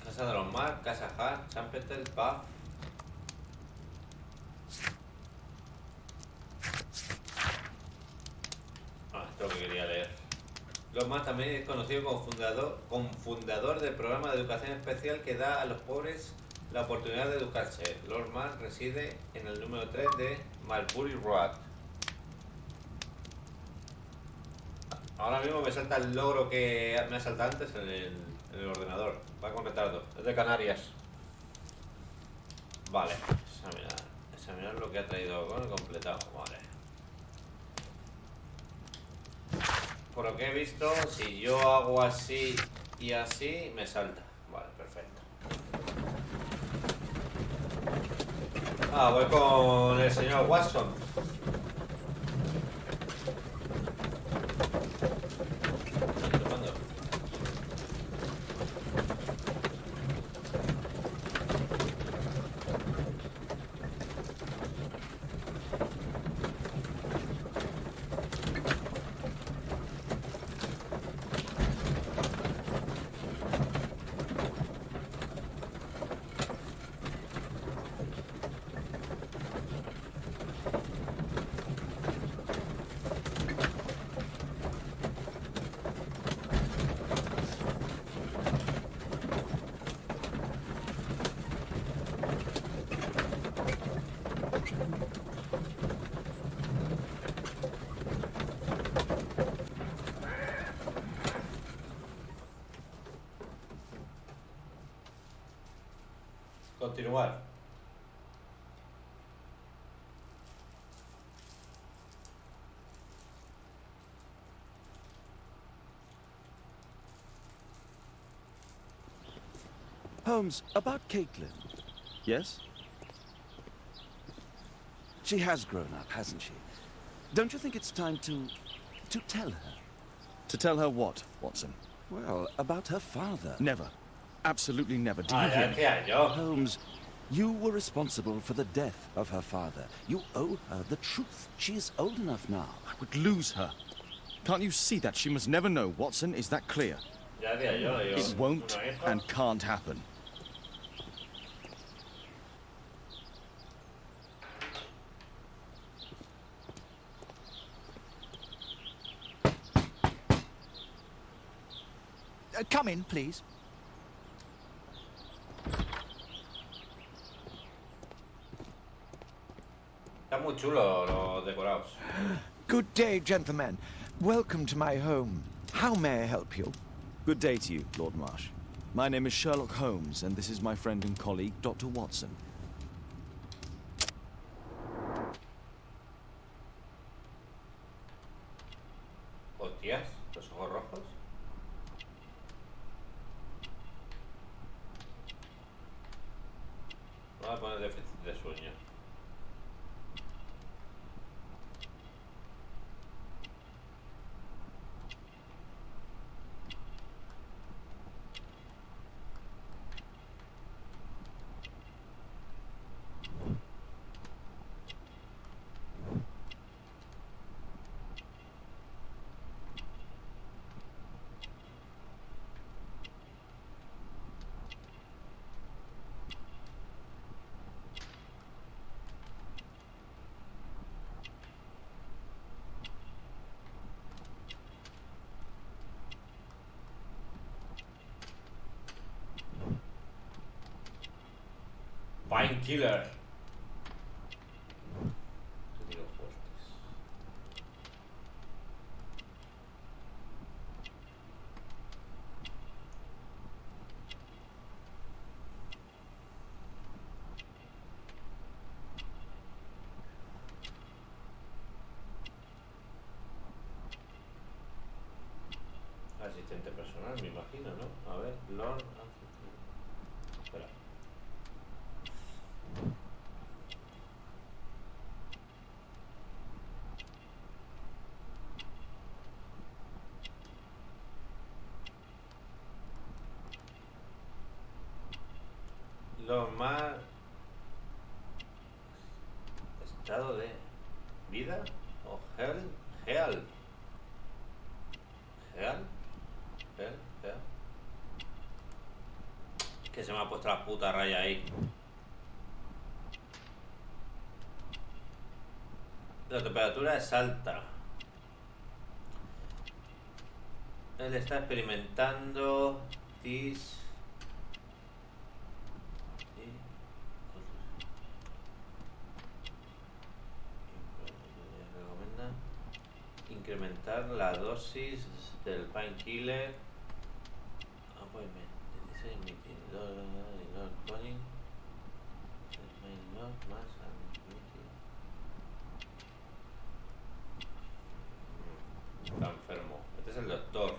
S1: Casa de los Mar, Casa Hart, Champetel, Pub. Lord Marsh también es conocido como fundador del programa de educación especial que da a los pobres la oportunidad de educarse. Lord Marsh reside en el número 3 de Marbury Road. Ahora mismo me salta el logro que me ha saltado antes en el ordenador. Va con retardo. Es de Canarias. Vale. Examinar lo que ha traído con el completado. Vale. Por lo que he visto, si yo hago así y así, me salta. Vale, perfecto. Ah, voy con el señor Watson. Continuar.
S3: Holmes, about Caitlin.
S6: Yes?
S3: She has grown up, hasn't she? Don't you think it's time to tell her?
S6: To tell her what, Watson?
S3: Well, about her father.
S6: Never. Absolutely never. Do you hear me?
S3: Holmes, you were responsible for the death of her father. You owe her the truth. She is old enough now.
S6: I would lose her. Can't you see that? She must never know, Watson. Is that clear? It won't and can't happen.
S13: Come in, please.
S1: Está muy chulo los decorados.
S13: Good day, gentlemen. Welcome to my home. How may I help you?
S6: Good day to you, Lord Marsh. My name is Sherlock Holmes, and this is my friend and colleague, Dr. Watson.
S1: Hostias, los ojos rojos. Vamos a poner déficit de sueño. Painkiller. Asistente personal, me imagino, ¿no? A ver, Lord. Espera. Lo más... Estado de vida o Heal. Que se me ha puesto la puta raya ahí. La temperatura es alta. Él está experimentando this recomienda incrementar la dosis del painkiller. Appointment. Dice meeting. Not calling. Not más meeting. Está enfermo. Este es el doctor.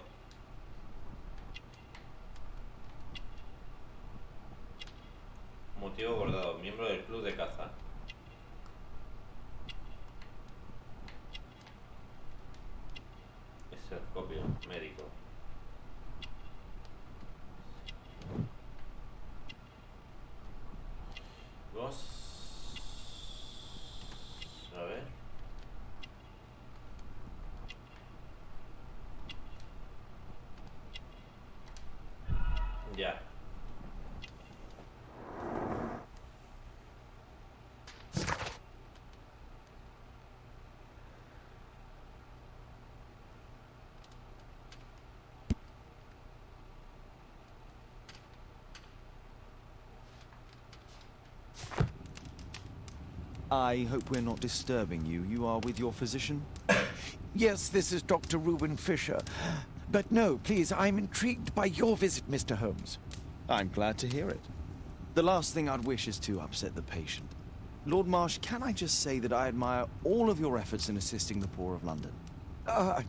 S1: Motivo bordado. Miembro del club de caza. Estetoscopio. Médico. Vamos a ver. Ya.
S6: I hope we're not disturbing you. You are with your physician?
S13: Yes, this is Dr. Reuben Fisher. But no, please, I'm intrigued by your visit, Mr. Holmes.
S6: I'm glad to hear it. The last thing I'd wish is to upset the patient. Lord Marsh, can I just say that I admire all of your efforts in assisting the poor of London?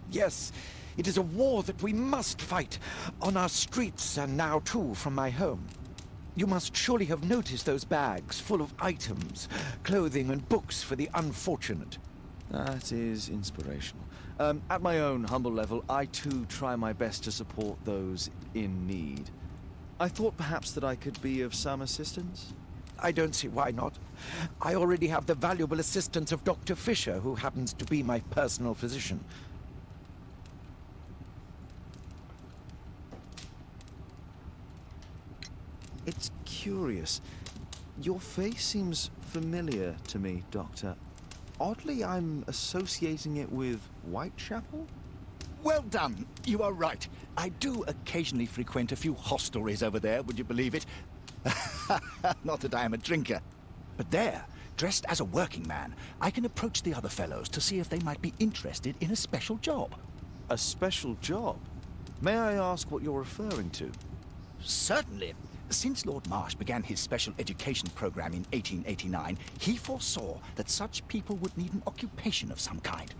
S13: Yes. It is a war that we must fight, on our streets and now too from my home. You must surely have noticed those bags full of items, clothing and books for the unfortunate.
S6: That is inspirational. At my own humble level, I too try my best to support those in need. I thought perhaps that I could be of some assistance.
S13: I don't see why not. I already have the valuable assistance of Dr. Fisher, who happens to be my personal physician.
S6: It's curious. Your face seems familiar to me, Doctor. Oddly, I'm associating it with Whitechapel?
S11: Well done. You are right. I do occasionally frequent a few hostelries over there, would you believe it? Not that I am a drinker. But there, dressed as a working man, I can approach the other fellows to see if they might be interested in a special job.
S6: A special job? May I ask what you're referring to?
S11: Certainly. Since Lord Marsh began his special education program in 1889, he foresaw that such people would need an occupation of some kind.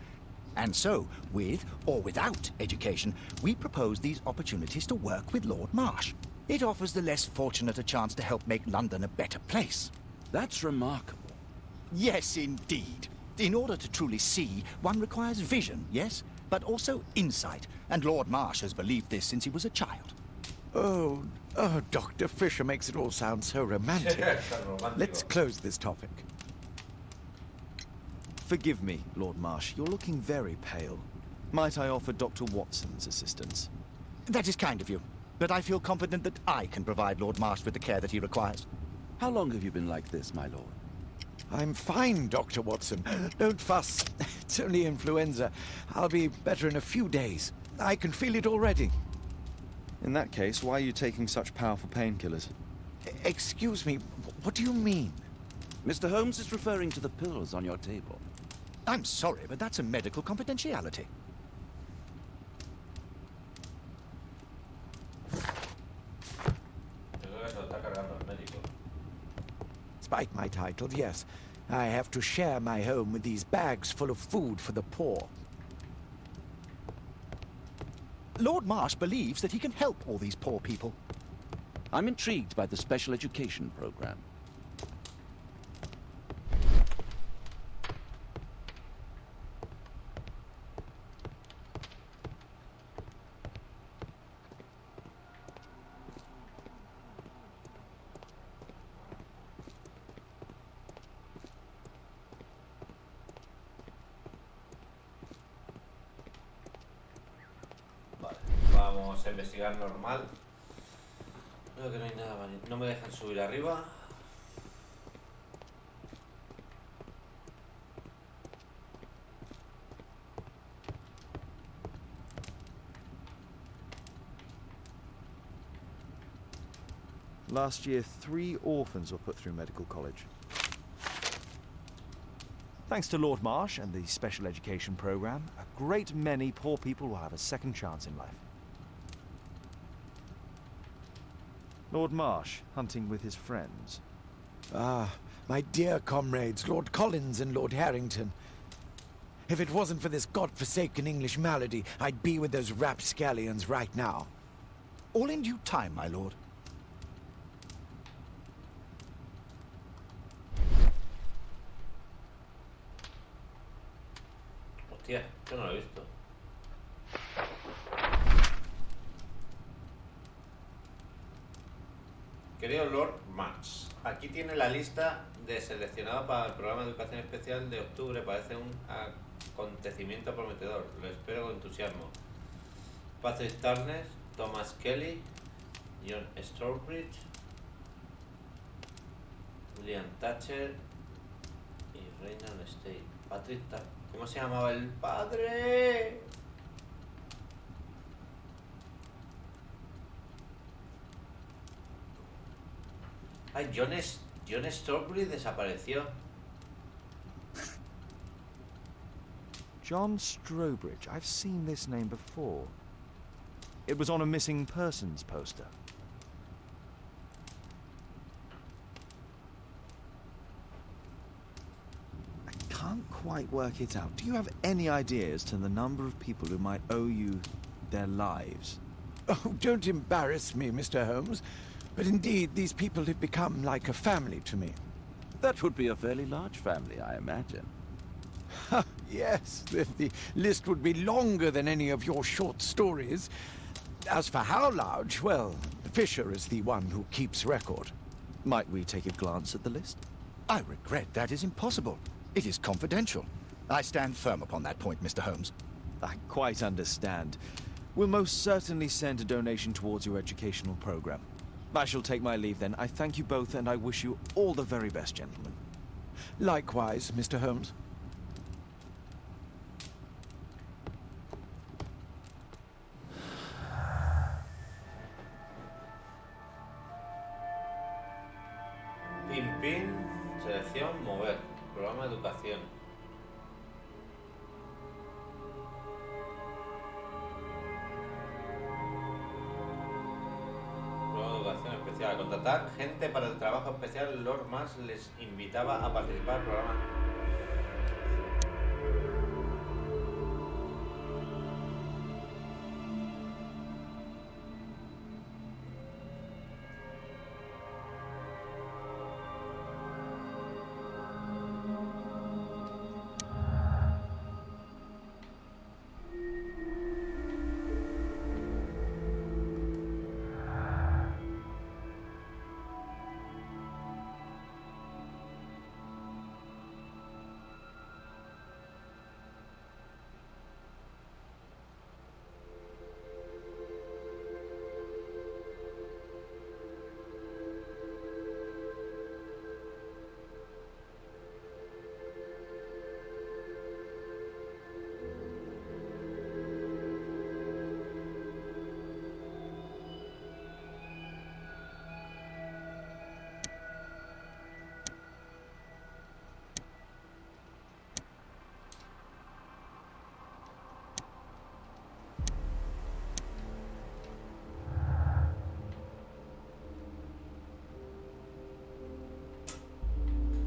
S11: And so, with or without education, we propose these opportunities to work with Lord Marsh. It offers the less fortunate a chance to help make London a better place.
S3: That's remarkable.
S11: Yes, indeed. In order to truly see, one requires vision, yes? But also insight. And Lord Marsh has believed this since he was a child.
S13: Oh, Dr. Fisher makes it all sound so romantic. Let's close this topic.
S6: Forgive me, Lord Marsh. You're looking very pale. Might I offer Dr. Watson's assistance?
S11: That is kind of you. But I feel confident that I can provide Lord Marsh with the care that he requires.
S3: How long have you been like this, my lord?
S13: I'm fine, Dr. Watson. Don't fuss. It's only influenza. I'll be better in a few days. I can feel it already.
S6: In that case, why are you taking such powerful painkillers?
S13: Excuse me, what do you mean?
S3: Mr. Holmes is referring to the pills on your table.
S11: I'm sorry, but that's a medical confidentiality.
S13: Despite my title, yes. I have to share my home with these bags full of food for the poor.
S11: Lord Marsh believes that he can help all these poor people.
S3: I'm intrigued by the special education program.
S1: Vamos a investigar normal. Creo que no hay nada, vale. No me dejan subir arriba.
S6: Last year, 3 orphans were put through medical college. Thanks to Lord Marsh and the special education program, a great many poor people will have a second chance in life. Lord Marsh, hunting with his friends.
S13: Ah, my dear comrades, Lord Collins and Lord Harrington. If it wasn't for this godforsaken English malady, I'd be with those rapscallions right now.
S11: All in due time, my lord.
S1: Hostia, yo no lo he visto. Querido Lord Max, aquí tiene la lista de seleccionados para el programa de educación especial de octubre. Parece un acontecimiento prometedor. Lo espero con entusiasmo. Patrick Turner, Thomas Kelly, John Strawbridge, William Thatcher y Reynald State. Patrick Turner. ¿Cómo se llamaba el padre? Ay, John Strawbridge desapareció.
S6: John Strobridge. I've seen this name before. It was on a missing persons poster. I can't quite work it out. Do you have any idea as to the number of people who might owe you their lives?
S13: Oh, don't embarrass me, Mr. Holmes. But indeed, these people have become like a family to me.
S3: That would be a fairly large family, I imagine.
S13: Yes, the list would be longer than any of your short stories. As for how large, well, Fisher is the one who keeps record.
S6: Might we take a glance at the list?
S11: I regret that is impossible. It is confidential. I stand firm upon that point, Mr. Holmes.
S6: I quite understand. We'll most certainly send a donation towards your educational program. I shall take my leave then. I thank you both and I wish you all the very best, gentlemen.
S13: Likewise, Mr. Holmes.
S1: Pin, pin, selección, mover. Programa de educación. Programa de educación especial. Contratar gente para el trabajo especial. Lord Max les invitaba a participar al programa.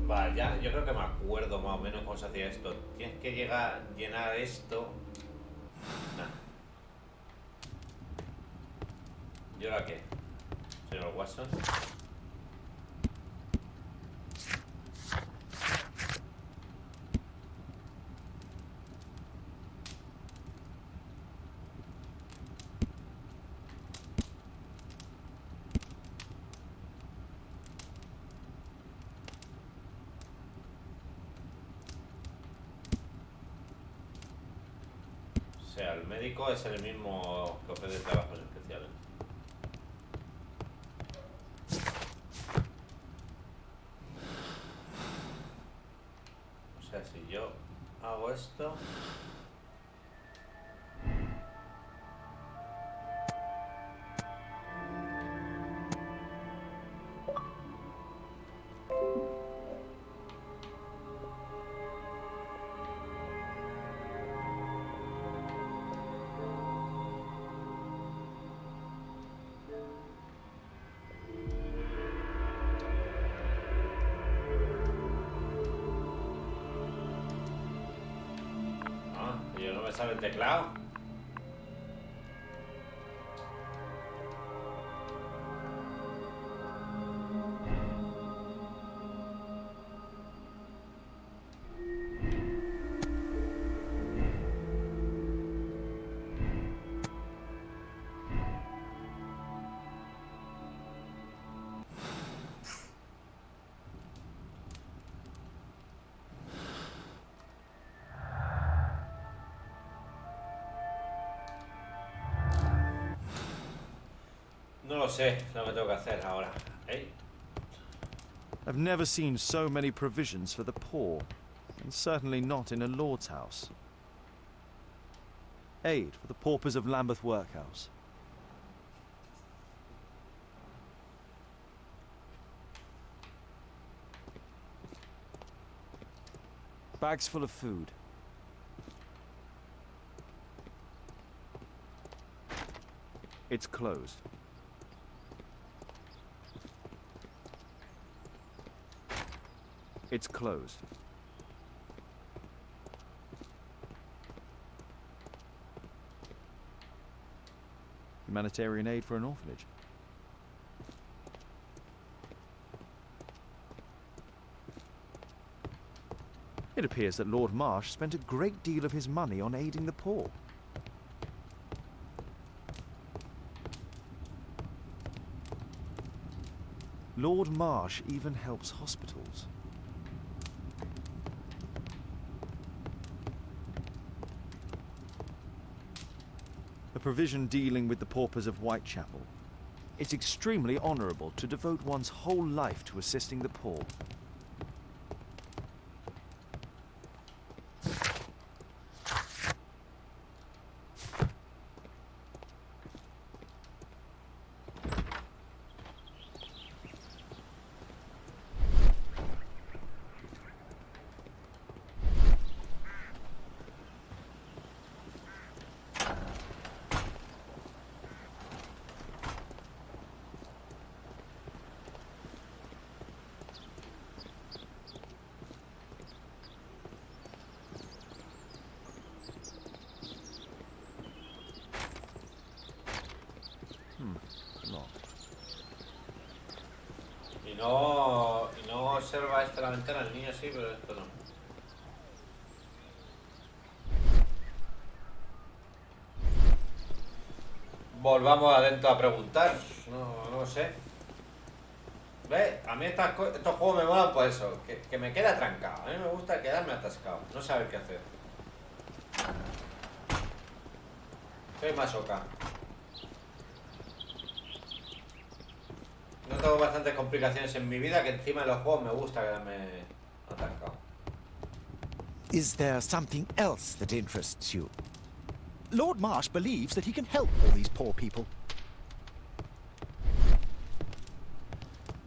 S1: Vale, ya, yo creo que me acuerdo más o menos cómo se hacía esto. Tienes que llenar esto. Nah. ¿Y ahora qué? Señor Watson. O sea, el médico es el mismo que ofrece trabajos especiales. O sea, si yo hago esto... me sale el teclado. No lo sé, lo que tengo que hacer ahora. ¿Eh?
S6: I've never seen so many provisions for the poor, and certainly not in a lord's house. Aid for the paupers of Lambeth Workhouse. Bags full of food. It's closed. It's closed. Humanitarian aid for an orphanage. It appears that Lord Marsh spent a great deal of his money on aiding the poor. Lord Marsh even helps hospitals. A provision dealing with the paupers of Whitechapel. It's extremely honourable to devote one's whole life to assisting the poor.
S1: Y no observa esta la ventana, el niño sí, pero esto no. Volvamos adentro a preguntar. No sé. ¿Ves? A mí estos juegos me molan por eso, que me queda trancado. A mí me gusta quedarme atascado, no saber qué hacer. Soy masoca. No tengo bastantes complicaciones en mi vida, que encima de los juegos me gusta quedarme atascado.
S11: Is there something else that interests you? Lord Marsh believes that he can help all these poor people.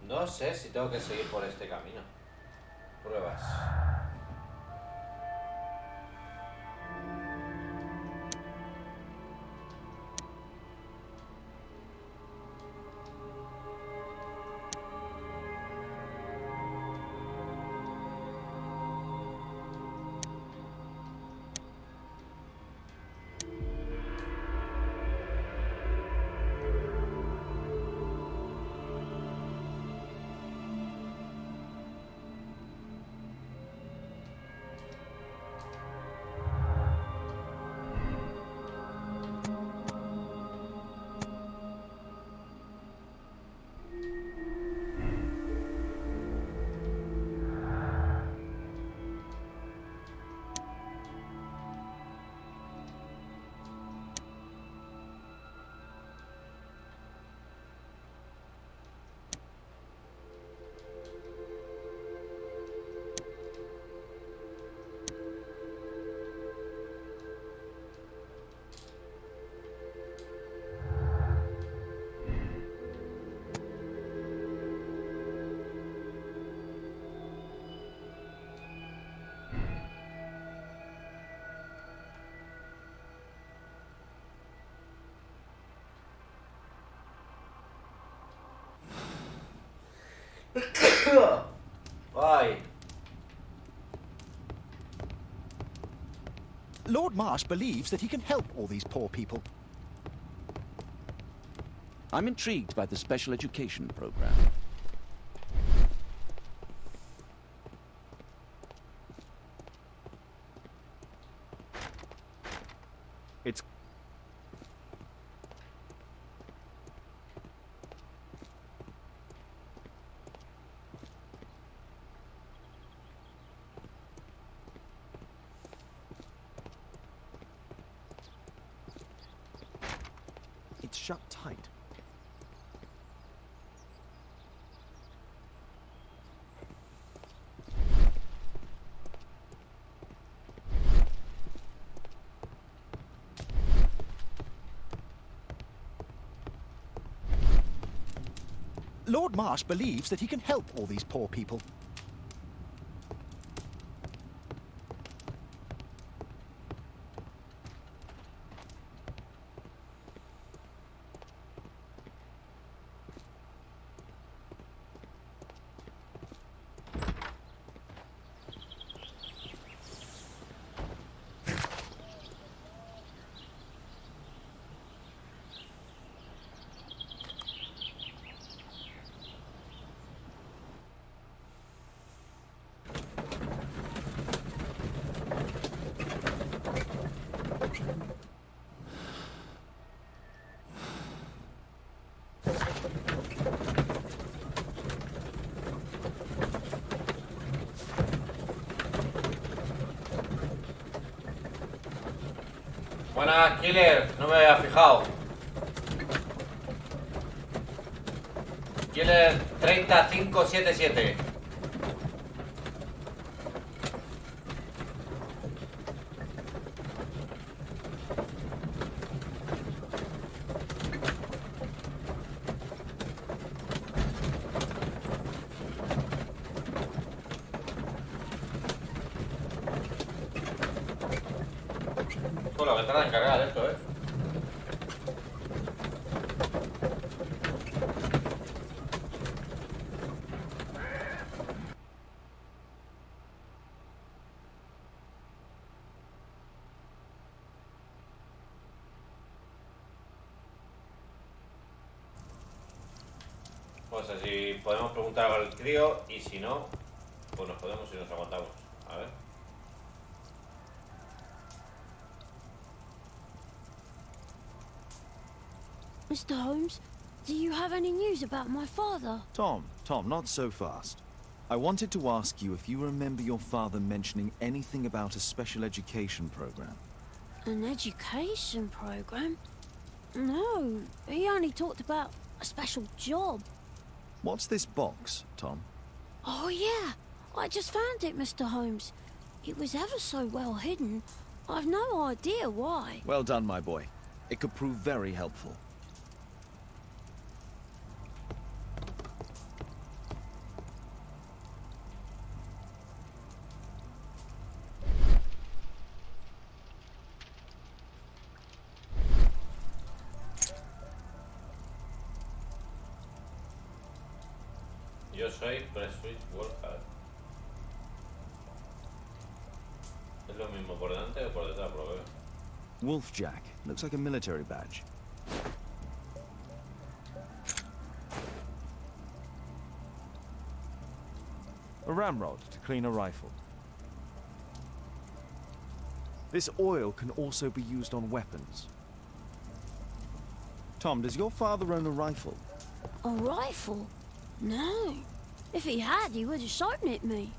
S1: No sé si tengo que seguir por este camino. Pruebas. Ay.
S11: Lord Marsh believes that he can help all these poor people.
S3: I'm intrigued by the special education program.
S6: It's... It's shut tight.
S11: Lord Marsh believes that he can help all these poor people.
S1: Buenas, Killer, no me había fijado. Killer 30577. Lo que tarda en cargar esto, Pues así podemos preguntar al crío y si no, pues nos podemos y nos aguantamos. A ver.
S5: Mr. Holmes, do you have any news about my father?
S6: Tom, not so fast. I wanted to ask you if you remember your father mentioning anything about a special education program.
S5: An education program? No, he only talked about a special job.
S6: What's this box, Tom?
S5: Oh yeah, I just found it, Mr. Holmes. It was ever so well hidden. I've no idea why.
S6: Well done, my boy. It could prove very helpful.
S1: Yo soy Press-Switch Worker. ¿Es lo mismo por delante o por detrás, por lo que veo?
S6: Wolfjack. Looks like a military badge. A ramrod to clean a rifle. This oil can also be used on weapons. Tom, does your father own a rifle?
S5: A rifle? No. If he had, he would have shown it me.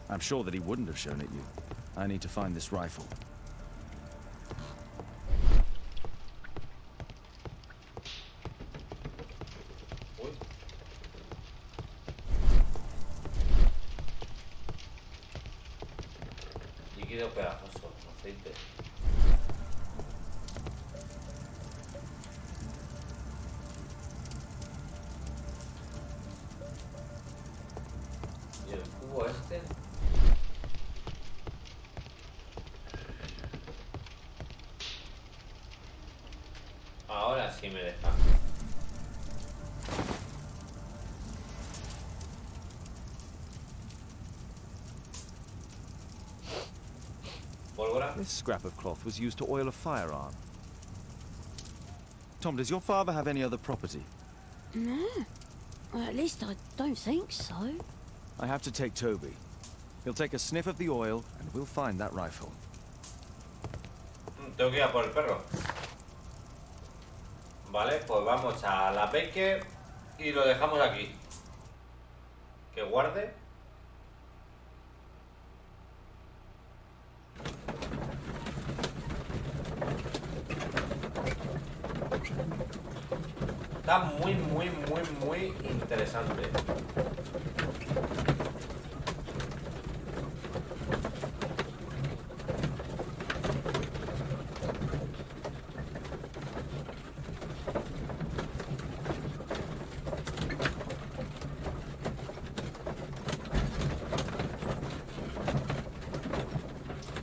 S6: I'm sure that he wouldn't have shown it you. I need to find this rifle.
S1: Líquido pegajoso, aceite. ¿Y el cubo este? Ahora sí me deja. ¿Pólvora?
S6: This scrap of cloth was used to oil a firearm. Tom, does your father have any other property?
S5: No. Well, at least I don't think so.
S6: I have to take Toby. He'll take a sniff of the oil, and we'll find that rifle.
S1: Tengo que ir a por el perro. Vale, pues vamos a la peque y lo dejamos aquí. Que guarde. Está muy interesante.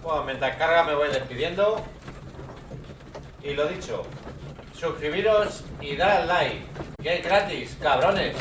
S1: Bueno, mientras carga me voy despidiendo. Y lo dicho, suscribiros y dar al like, que es gratis, cabrones.